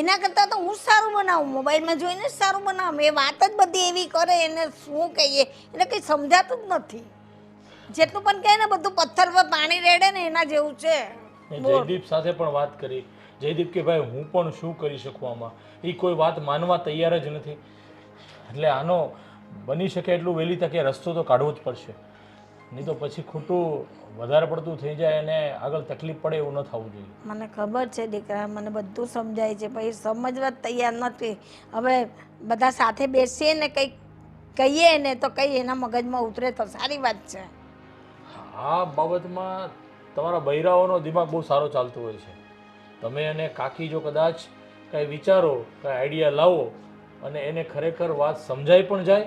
એના કરતાં તો હું જ સારું બનાવું, મોબાઈલમાં જોઈને જ સારું બનાવું. એ વાત જ બધી એવી કરે, એને શું કહીએ, એને કંઈ સમજાતું જ નથી. જેટલું પણ કહે ને બધું પથ્થર પર પાણી રેડે ને એના જેવું છે. જયદીપ સાથે પણ વાત કરી, જયદીપ કે ભાઈ હું પણ શું કરી શકું આમાં, એ કોઈ વાત માનવા તૈયાર જ નથી. એટલે આનો બની શકે એટલું વહેલી તકે રસ્તો તો કાઢવો જ પડશે, નહીં તો પછી ખોટું વધારે પડતું થઈ જાય અને આગળ તકલીફ પડે એવું ન થવું જોઈએ. મને ખબર છે દીકરા, મને બધું સમજાય છે, પછી સમજવા તૈયાર નથી. હવે બધા સાથે બેસીએ ને કંઈક કહીએ ને તો કંઈ એના મગજમાં ઉતરે તો સારી વાત છે. આ બાબતમાં તમારા બૈરાઓનો દિમાગ બહુ સારો ચાલતો હોય છે. તમે અને કાકી જો કદાચ કાંઈ વિચારો, કાંઈ આઈડિયા લાવો અને એને ખરેખર વાત સમજાઈ પણ જાય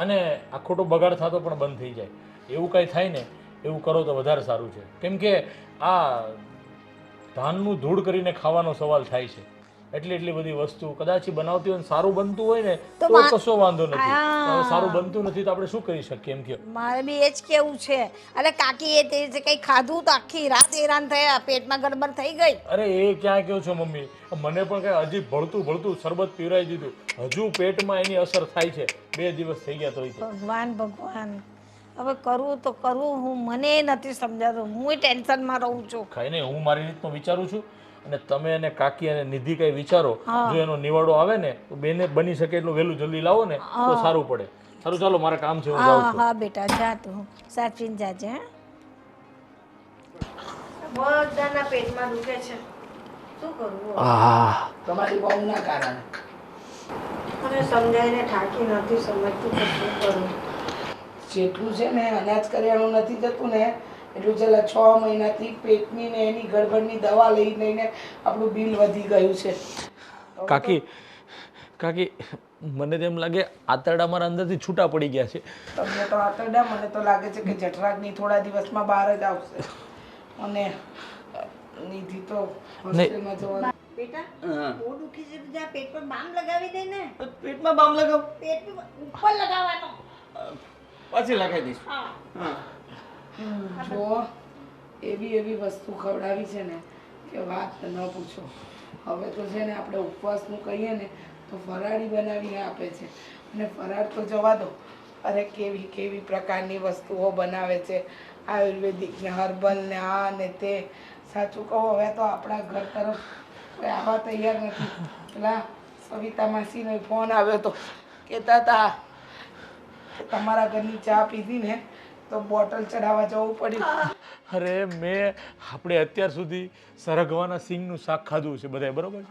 અને આ ખોટો બગાડ થતો પણ બંધ થઈ જાય, એવું કાંઈ થાય ને એવું કરો તો વધારે સારું છે. કેમ કે આ ધાનનું ધૂળ કરીને ખાવાનો સવાલ થાય છે. એટલી બધી વસ્તુ કદાચ બનાવતી હોય સારું બનતું હોય ને તો કશો વાંધો નથી, સારું બનતું નથી તો આપણે શું કરી શકીએ એમ કે. મારે બી એ જ કેવું છે. અરે કાકી એ તે કંઈ ખાધું તો આખી રાત હેરાન થયા, પેટમાં ગડબડ થઈ ગઈ. અરે એ ક્યાં કહો છો મમ્મી, મને પણ કઈ હજી ભળતું શરબત પીવરાઈ દીધું, હજુ પેટમાં એની અસર થાય છે, 2 દિવસ થઈ ગયા તો. ભગવાન હવે કરવું તો કરવું હું, મને નથી સમજાતું, હું ટેન્શનમાં રહું છું. ખાઈ નહીં, હું મારી રીતનું વિચારું છું અને તમે અને કાકી અને નિધિ કઈ વિચારો, જો એનો નિવાડો આવે ને તો બેને બની શકે એટલું વહેલું જલ્દી લાવો ને તો સારું પડે. સારું ચાલો, મારા કામ છે, હું જાઉં છું. હા બેટા જા, તું સાચવીને જાજે. બધાના પેટમાં દુખે છે, શું કરવું તમારી બહુના કારણે. મને સમજાઈને થાકી નથી સમજતું કે શું કરું. જેટલું છે ને અનાજ કરિયાણું નથી જતું ને એટલું છેલ્લા 6 મહિનાથી પેટની ને એની ગડબડની દવા લઈને આપણું બિલ વધી ગયું છે. કાકી મને તેમ લાગે આંતરડા મારા અંદરથી છૂટા પડી ગયા છે. તમને તો આંતરડા, મને તો લાગે છે કે જઠરાગ્નિ થોડા દિવસમાં બહાર જ આવશે. અને નિધિ તો હોસ્ટેલમાં જવાનું. બેટા બહુ દુખી છે, જા પેટ પર બામ લગાવી દે ને. પેટમાં બામ લગાવ, પેટ ઉપર લગાવવાનો. પછી લગાવી દઈશ. હા જો એવી વસ્તુ ખવડાવી છે ને કે વાત ન પૂછો. હવે તો છે ને આપણે ઉપવાસનું કહીએ ને તો ફરાળી બનાવીને આપે છે, અને ફરાળ તો જવા દો, અરે કેવી પ્રકારની વસ્તુઓ બનાવે છે, આયુર્વેદિક ને હર્બલ ને આ ને તે. સાચું કહો, હવે તો આપણા ઘર તરફ કોઈ આવવા તૈયાર નથી. પેલા સવિતા માસીનો ફોન આવ્યો તો, કહેતા હતા તમારા ઘરની ચા પીધી ને તો બોટલ ચડાવવા જવું પડ્યું. અરે આપણે અત્યાર સુધી સરગવાના સિંગનું શાક ખાધું છે બધાએ, બરોબર?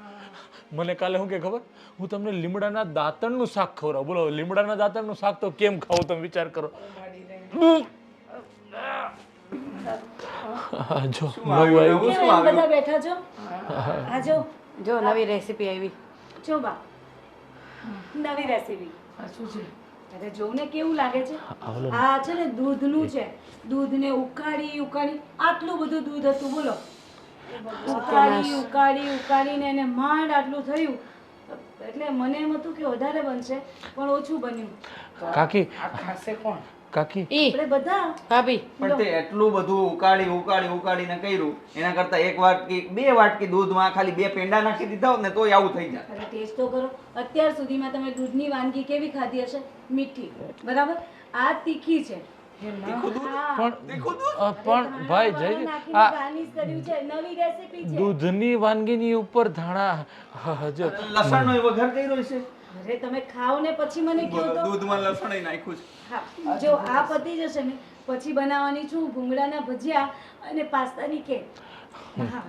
મને કાલે શું કે ખબર, હું તમને લીમડાના દાંતણનું શાક ખવડાવું. બોલો, લીમડાના દાંતણનું શાક તો કેમ ખાવું તમે વિચાર કરો. બધા બેઠા છો, આજો જો નવી રેસીપી આવી. જો બા નવી રેસીપી શું છે? અરે જોઉં ને કેવું લાગે છે. આ છે ને દૂધનું છે. દૂધને ઉકાળી આટલું બધું દૂધ હતું બોલો. ઉકાળીને એને માંડ આટલું થયું. એટલે મને એમ હતું કે વધારે બનશે પણ ઓછું બન્યું. કાકી આ ખાશે કોણ? કાકી ઈ આપણે બધા ભાભી પણ તે એટલું બધું ઉકાળીને કર્યું એના કરતા એક વાટકી 2 વાટકી દૂધમાં ખાલી 2 પેંડા નાખી દીધા હોત ને તોય આવું થઈ જાય. અરે ટેસ્ટ તો કરો. અત્યાર સુધીમાં તમે દૂધની વાનગી કેવી ખાધી હશે? મીઠી, બરાબર. આ તીખી છે. હા. પણ ભાઈ જય નાખીને આ garnish કર્યું છે. નવી રેસીપી છે. દૂધની વાનગીની ઉપર ધાણા જો લસણનો વઘાર કર્યો છે. અરે તમે ખાઓ ને પછી મને કહો તો. દૂધમાં લસણ નાખ્યું છે. હા, જો આ પતી જશે ને પછી બનાવવાની છું ભૂંગળાના ભજીયા અને પાસ્તાની કેક. હા.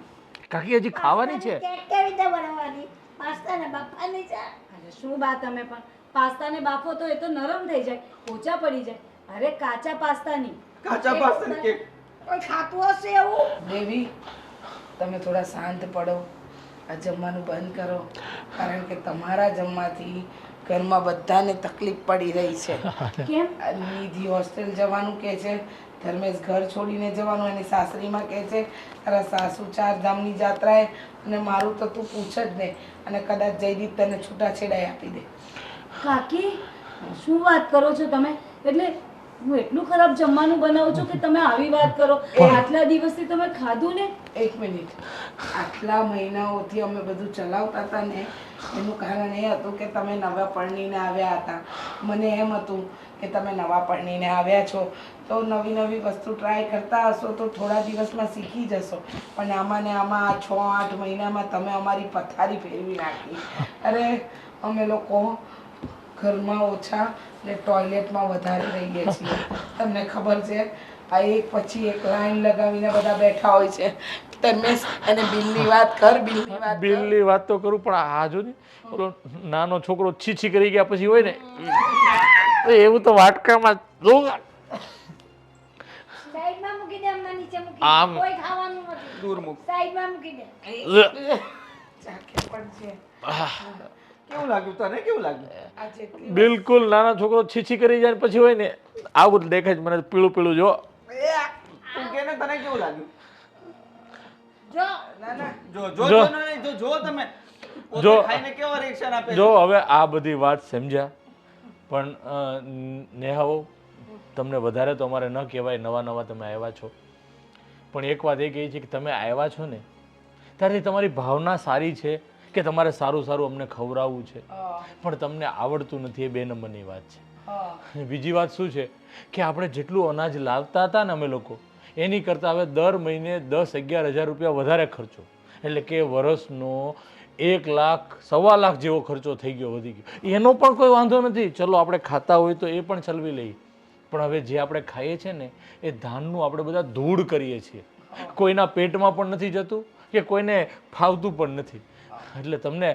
કાકી હજી ખાવાની છે. કેક કેવી રીતે બનાવવાની? પાસ્તાને બાફવાની છે. અરે શું બા તમે પણ પાસ્તાને બાફો તો એ તો નરમ થઈ જાય, પોચા પડી જાય. અરે કાચા પાસ્તાની. કાચા પાસ્તાની કેક. કોઈ ખાતું હશે એવું? દેવી, તમે થોડા શાંત પડો. આ જમવાનું બંધ કરો, કારણ કે તમારા જમવાથી ઘરમાં બધાને તકલીફ પડી રહી છે. કેમ? આ નિધિ હોસ્ટેલ જવાનું કહે છે, ધર્મેશ ઘર છોડીને જવાનું એની સાસરીમાં કહે છે, તારા સાસુ 4 ધામની જાત્રાએ, અને મારું તો તું પૂછ જ નહીં. અને કદાચ જયદીપ તને છૂટાછેડાઈ આપી દે. કાકી શું વાત કરો છો તમે? એટલે હું એટલું ખરાબ જમવાનું બનાવું છું કે તમે આવી વાત કરો? આટલા દિવસથી તમે ખાધું ને? 1 મિનિટ. આટલા મહિનાઓથી અમે બધું ચલાવતા હતા ને, એનું કારણ એ હતું કે તમે નવા પરણીને આવ્યા હતા. મને એમ હતું કે તમે નવા પરણીને આવ્યા છો તો નવી નવી વસ્તુ ટ્રાય કરતા હશો તો થોડા દિવસમાં શીખી જશો. પણ આમાં ને આમાં આ 6-8 મહિનામાં તમે અમારી પથારી ફેરવી નાખી. અરે અમે લોકો ઘરમાં ઓછા ને ટોયલેટમાં વધારે રહીએ છીએ. તમને ખબર છે, આ એક પછી એક લાઈન લગાવીને બધા બેઠા હોય છે. તમે અને બિલની વાત કર, બિલની વાત કર. બિલની વાત તો કરું પણ આ જો ને ઓલો નાનો છોકરો છીછી કરી ગયા પછી હોય ને તો એવું તો વાટકામાં જો સાઈડમાં મૂકી દે, અમને નીચે મૂકી દે. આમ. કોઈ ખાવાનું નથી. દૂર મૂક. સાઈડમાં મૂકી દે. ચાખે પણ છે. કેવું લાગ્યું તને? કેવું લાગ્યું? આ જેટલી બિલકુલ નાનો છોકરો છીછી કરી જાય ને પછી હોય ને આવું જ દેખાય છે મને પીળું પીળું જો. તું કે ને તને કેવું લાગ્યું? જો ના ના જો નહીં, જો તમે પોતે જો. ખાઈને કેવો રિએક્શન આપે છે. જો હવે આ બધી વાત સમજ્યા પણ નેહાઓ તમને વધારે તો અમારે ન કહેવાય, નવા તમે આવ્યા છો. પણ એક વાત એ કહી છે કે તમે આવ્યા છો ને ત્યારથી તમારી ભાવના સારી છે કે તમારે સારું અમને ખવડાવવું છે, પણ તમને આવડતું નથી. એ 2 નંબરની વાત છે. અને બીજી વાત શું છે કે આપણે જેટલું અનાજ લાવતા હતા ને અમે લોકો એની કરતાં હવે દર મહિને 10-11 હજાર રૂપિયા વધારે ખર્ચો, એટલે કે વર્ષનો 1 લાખ 1.25 લાખ જેવો ખર્ચો થઈ ગયો, વધી ગયો. એનો પણ કોઈ વાંધો નથી, ચલો આપણે ખાતા હોય તો એ પણ ચલવી લઈએ. પણ હવે જે આપણે ખાઈએ છીએ ને એ ધાનનું આપણે બધા ધૂળ કરીએ છીએ, કોઈના પેટમાં પણ નથી જતું કે કોઈને ફાવતું પણ નથી. એટલે તમને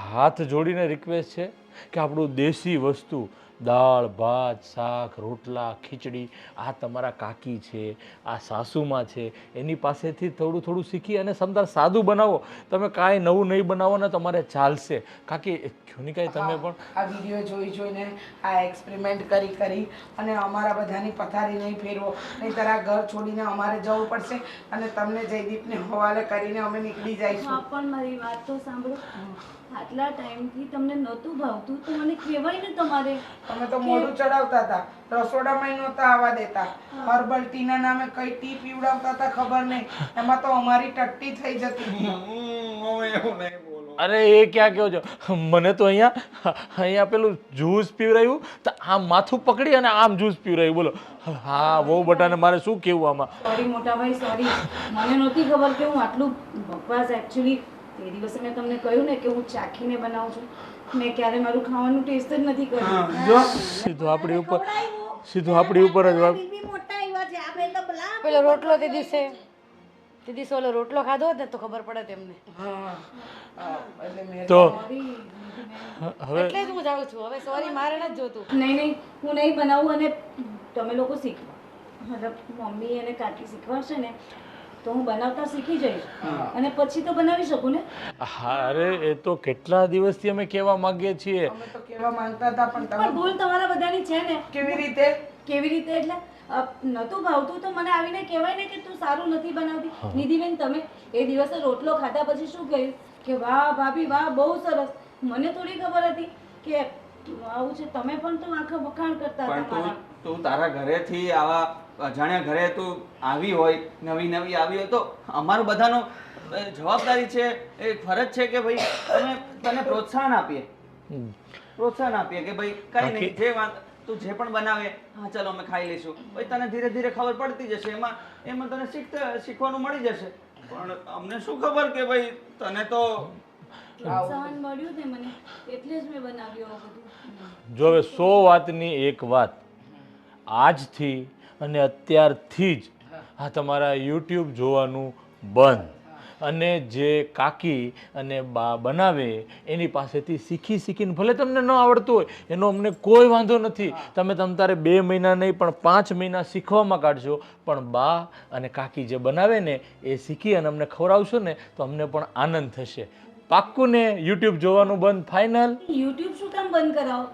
હાથ જોડીને રિક્વેસ્ટ છે કે આપણું દેશી વસ્તુ દાળ ભાત શાક રોટલા ખીચડી આ તમારા કાકી છે, આ સાસુમાં છે, એની પાસેથી થોડું શીખી અને સમજાર સાદું બનાવો. તમે કાંઈ નવું નહીં બનાવો ને તમારે ચાલશે. કાકી ખ્યુનિકાઈ તમે પણ આ વિડીયો જોઈને આ એક્સપેરિમેન્ટ કરી અને અમારા બધાની પથારી નહીં ફેરવો, નહીંતર આ ઘર છોડીને અમારે જવું પડશે અને તમને જયદીપને હવાલે કરીને અમે નીકળી જઈશું. હા પણ મારી વાત તો સાંભળો. આટલા ટાઈમથી તમને નહોતું ભાવતું તો મને કહેવાય ને તમારે. તમે તો મોઢું ચડાવતા હતા, રસોડામાં નહોતા આવવા દેતા, હર્બલ ટીના નામે કઈ ટી પીવડાવતા હતા ખબર નહીં, એમાં તો અમારી ટટ્ટી થઈ જતી. હું એવું નહીં બોલું. અરે એ ક્યાં કહો છો, મને તો અહીંયા પેલું જ્યુસ પીવરાયું તો આમ માથું પકડી અને આમ જ્યુસ પીવરાયું. બોલો હા બહુ બટાને મારે શું કહેવું આમાં. સોરી મોટા ભાઈ, સોરી. મને નહોતી ખબર કે હું આટલું બકવાસ. એકચ્યુઅલી તે દિવસે મેં તમને કહ્યું ને કે હું ચાખીને બનાવું છું. મેં ક્યારે મારું ખાવાનું ટેસ્ટ જ નથી કર્યું. જો સીધું આપણી ઉપર જ વાત. બીબી મોટા આવ્યા છે. આપણે તો બલા પેલો રોટલો તે દિવસે ઓલો રોટલો ખાધો હોત ને તો ખબર પડે તેમને. એટલે મેં તો સોરી. હવે એટલે જ હું જાઉં છું. હવે સોરી મારે નથી જોતું. નહીં હું નહીં બનાવું અને તમે લોકો શીખવા. મતલબ મમ્મી અને કાકી શીખવાડશે ને તો હું બનાવતા શીખી જઈશ અને પછી તો બનાવી શકું ને. હા અરે એ તો કેટલા દિવસથી અમે કહેવા માંગીએ છીએ. અમે તો કેવા માંગતા હતા પણ તમે પણ ભૂલ તમારા બધાની છે ને. કેવી રીતે કેવી રીતે એટલે નતું ભાવતું તો મને આવીને કહેવાય ને કે તું સારું નથી બનાવતી. નિધિબેન તમે એ દિવસે રોટલો ખાધા પછી શું કહ્યું કે વાહ ભાભી વાહ બહુ સરસ. મને થોડી ખબર હતી કે આવું છે. તમે પણ તો આખા વખાણ કરતા પણ હતા મારા. તું તારા ઘરેથી આવા અજાણ્યા ઘરે તું આવી હોય, નવી નવી આવી હોય, તો અમારું બધાનો જવાબદારી છે, એ ફરજ છે કે ભાઈ અમે તને પ્રોત્સાહન આપીએ. પ્રોત્સાહન આપીએ કે ભાઈ કઈ નહીં, જે વાત તું જે પણ બનાવે, હા ચાલો અમે ખાઈ લઈશું. ભાઈ તને ધીરે ધીરે ખબર પડતી જશે, એમાં તને શીખવાનું મળી જશે. પણ અમને શું ખબર કે ભાઈ તને તો પ્રોત્સાહન મળ્યું ને મને, એટલે જ મેં બનાવ્યું આ બધું. જો હવે 100 વાતની એક વાત, આજથી અને અત્યારથી જ આ તમારા યુટ્યુબ જોવાનું બંધ, અને જે કાકી અને બા બનાવે એની પાસેથી શીખીને, ભલે તમને ન આવડતું હોય એનો અમને કોઈ વાંધો નથી. તમે તારે 2 મહિના નહીં પણ 5 મહિના શીખવામાં કાઢશો, પણ બા અને કાકી જે બનાવે ને એ શીખી અને અમને ખવડાવશો ને તો અમને પણ આનંદ થશે. પાક્કું ને? યુટ્યુબ જોવાનું બંધ ફાઇનલ? યુટ્યુબ શું કામ બંધ કરાવો?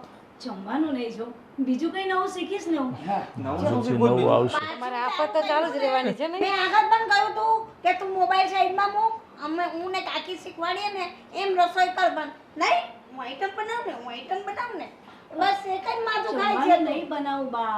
જમવાનું નહીં જો, બીજું કઈ નવું શીખીશ ને હું. નવું આવશે. તમારે આફત તો ચાલુ જ રહેવાની છે ને. મેં આગળ પણ કહ્યું તું કે તું મોબાઈલ સાઈડમાં મૂક, અમે હું ને કાકી શીખવાડીએ ને એમ રસોઈ કર. પણ નહીં, હું આઈટમ બનાવ ને, હું આઈટમ બનાવ ને, બસ એક જ માથું ખાય છે. જમવાનું નહીં બનાવું બા.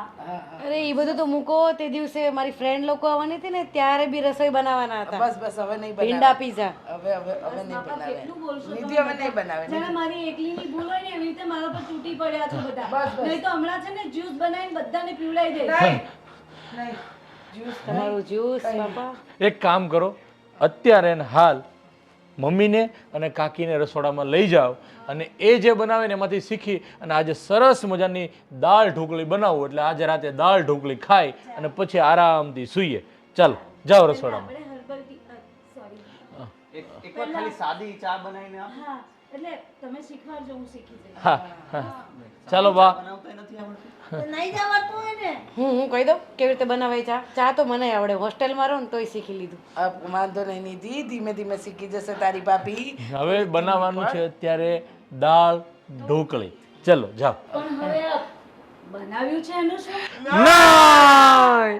અરે એ બધું તો મૂકો. તે દિવસે મારી ફ્રેન્ડ લોકો આવવાની હતી ને ત્યારે બી રસોઈ બનાવવાના હતા. બસ હવે નહીં ભીંડા બનાવે. પીઝા. હવે નહીં બાપા, બનાવે. કેટલું બોલશો નિધિ તમે હવે નહીં બધા? બનાવે. જાણે મારી એકલીની ભૂલ હોય ને એવી રીતે મારા પર તૂટી પડ્યા છો બધા. બસ. નહીં તો હમણાં છે ને જ્યુસ બનાવીને બધાને પીવડાવી દઈશ. નહીં જ્યુસ તમારું જ્યુસ બાપા. એક કામ કરો, અત્યારે ને હાલ મમ્મીને અને કાકીને રસોડામાં લઈ જાઓ અને એ જે બનાવે ને એમાંથી શીખી અને આજે સરસ મજાની દાળ ઢોકળી બનાવો, એટલે આજે રાતે દાળ ઢોકળી ખાઈ અને પછી આરામથી સૂઈએ. ચાલો જાઓ રસોડામાં. આપણે હર્બલ ટી સોરી એક વાર ખાલી સાદી ચા બનાવીને આપ. હા એટલે તમે શીખવાડજો, હું શીખી જઈશ. હા હા ચાલો બા. બનાવતા નથી આવડતું. તો નહીં જવાતું હોય ને. હું કહી દઉં કેવી રીતે બનાવાય ચા. ચા તો મને આવડે, હોસ્ટેલમાં રહું ને તોય શીખી લીધું. વાંધો નહીં નિધિ, ધીમે ધીમે શીખી જશે તારી ભાભી. હવે બનાવવાનું છે અત્યારે દાળ ઢોકળી. ચલો જાઓ. પણ હવે આ બનાવ્યું છે એનું શું? ના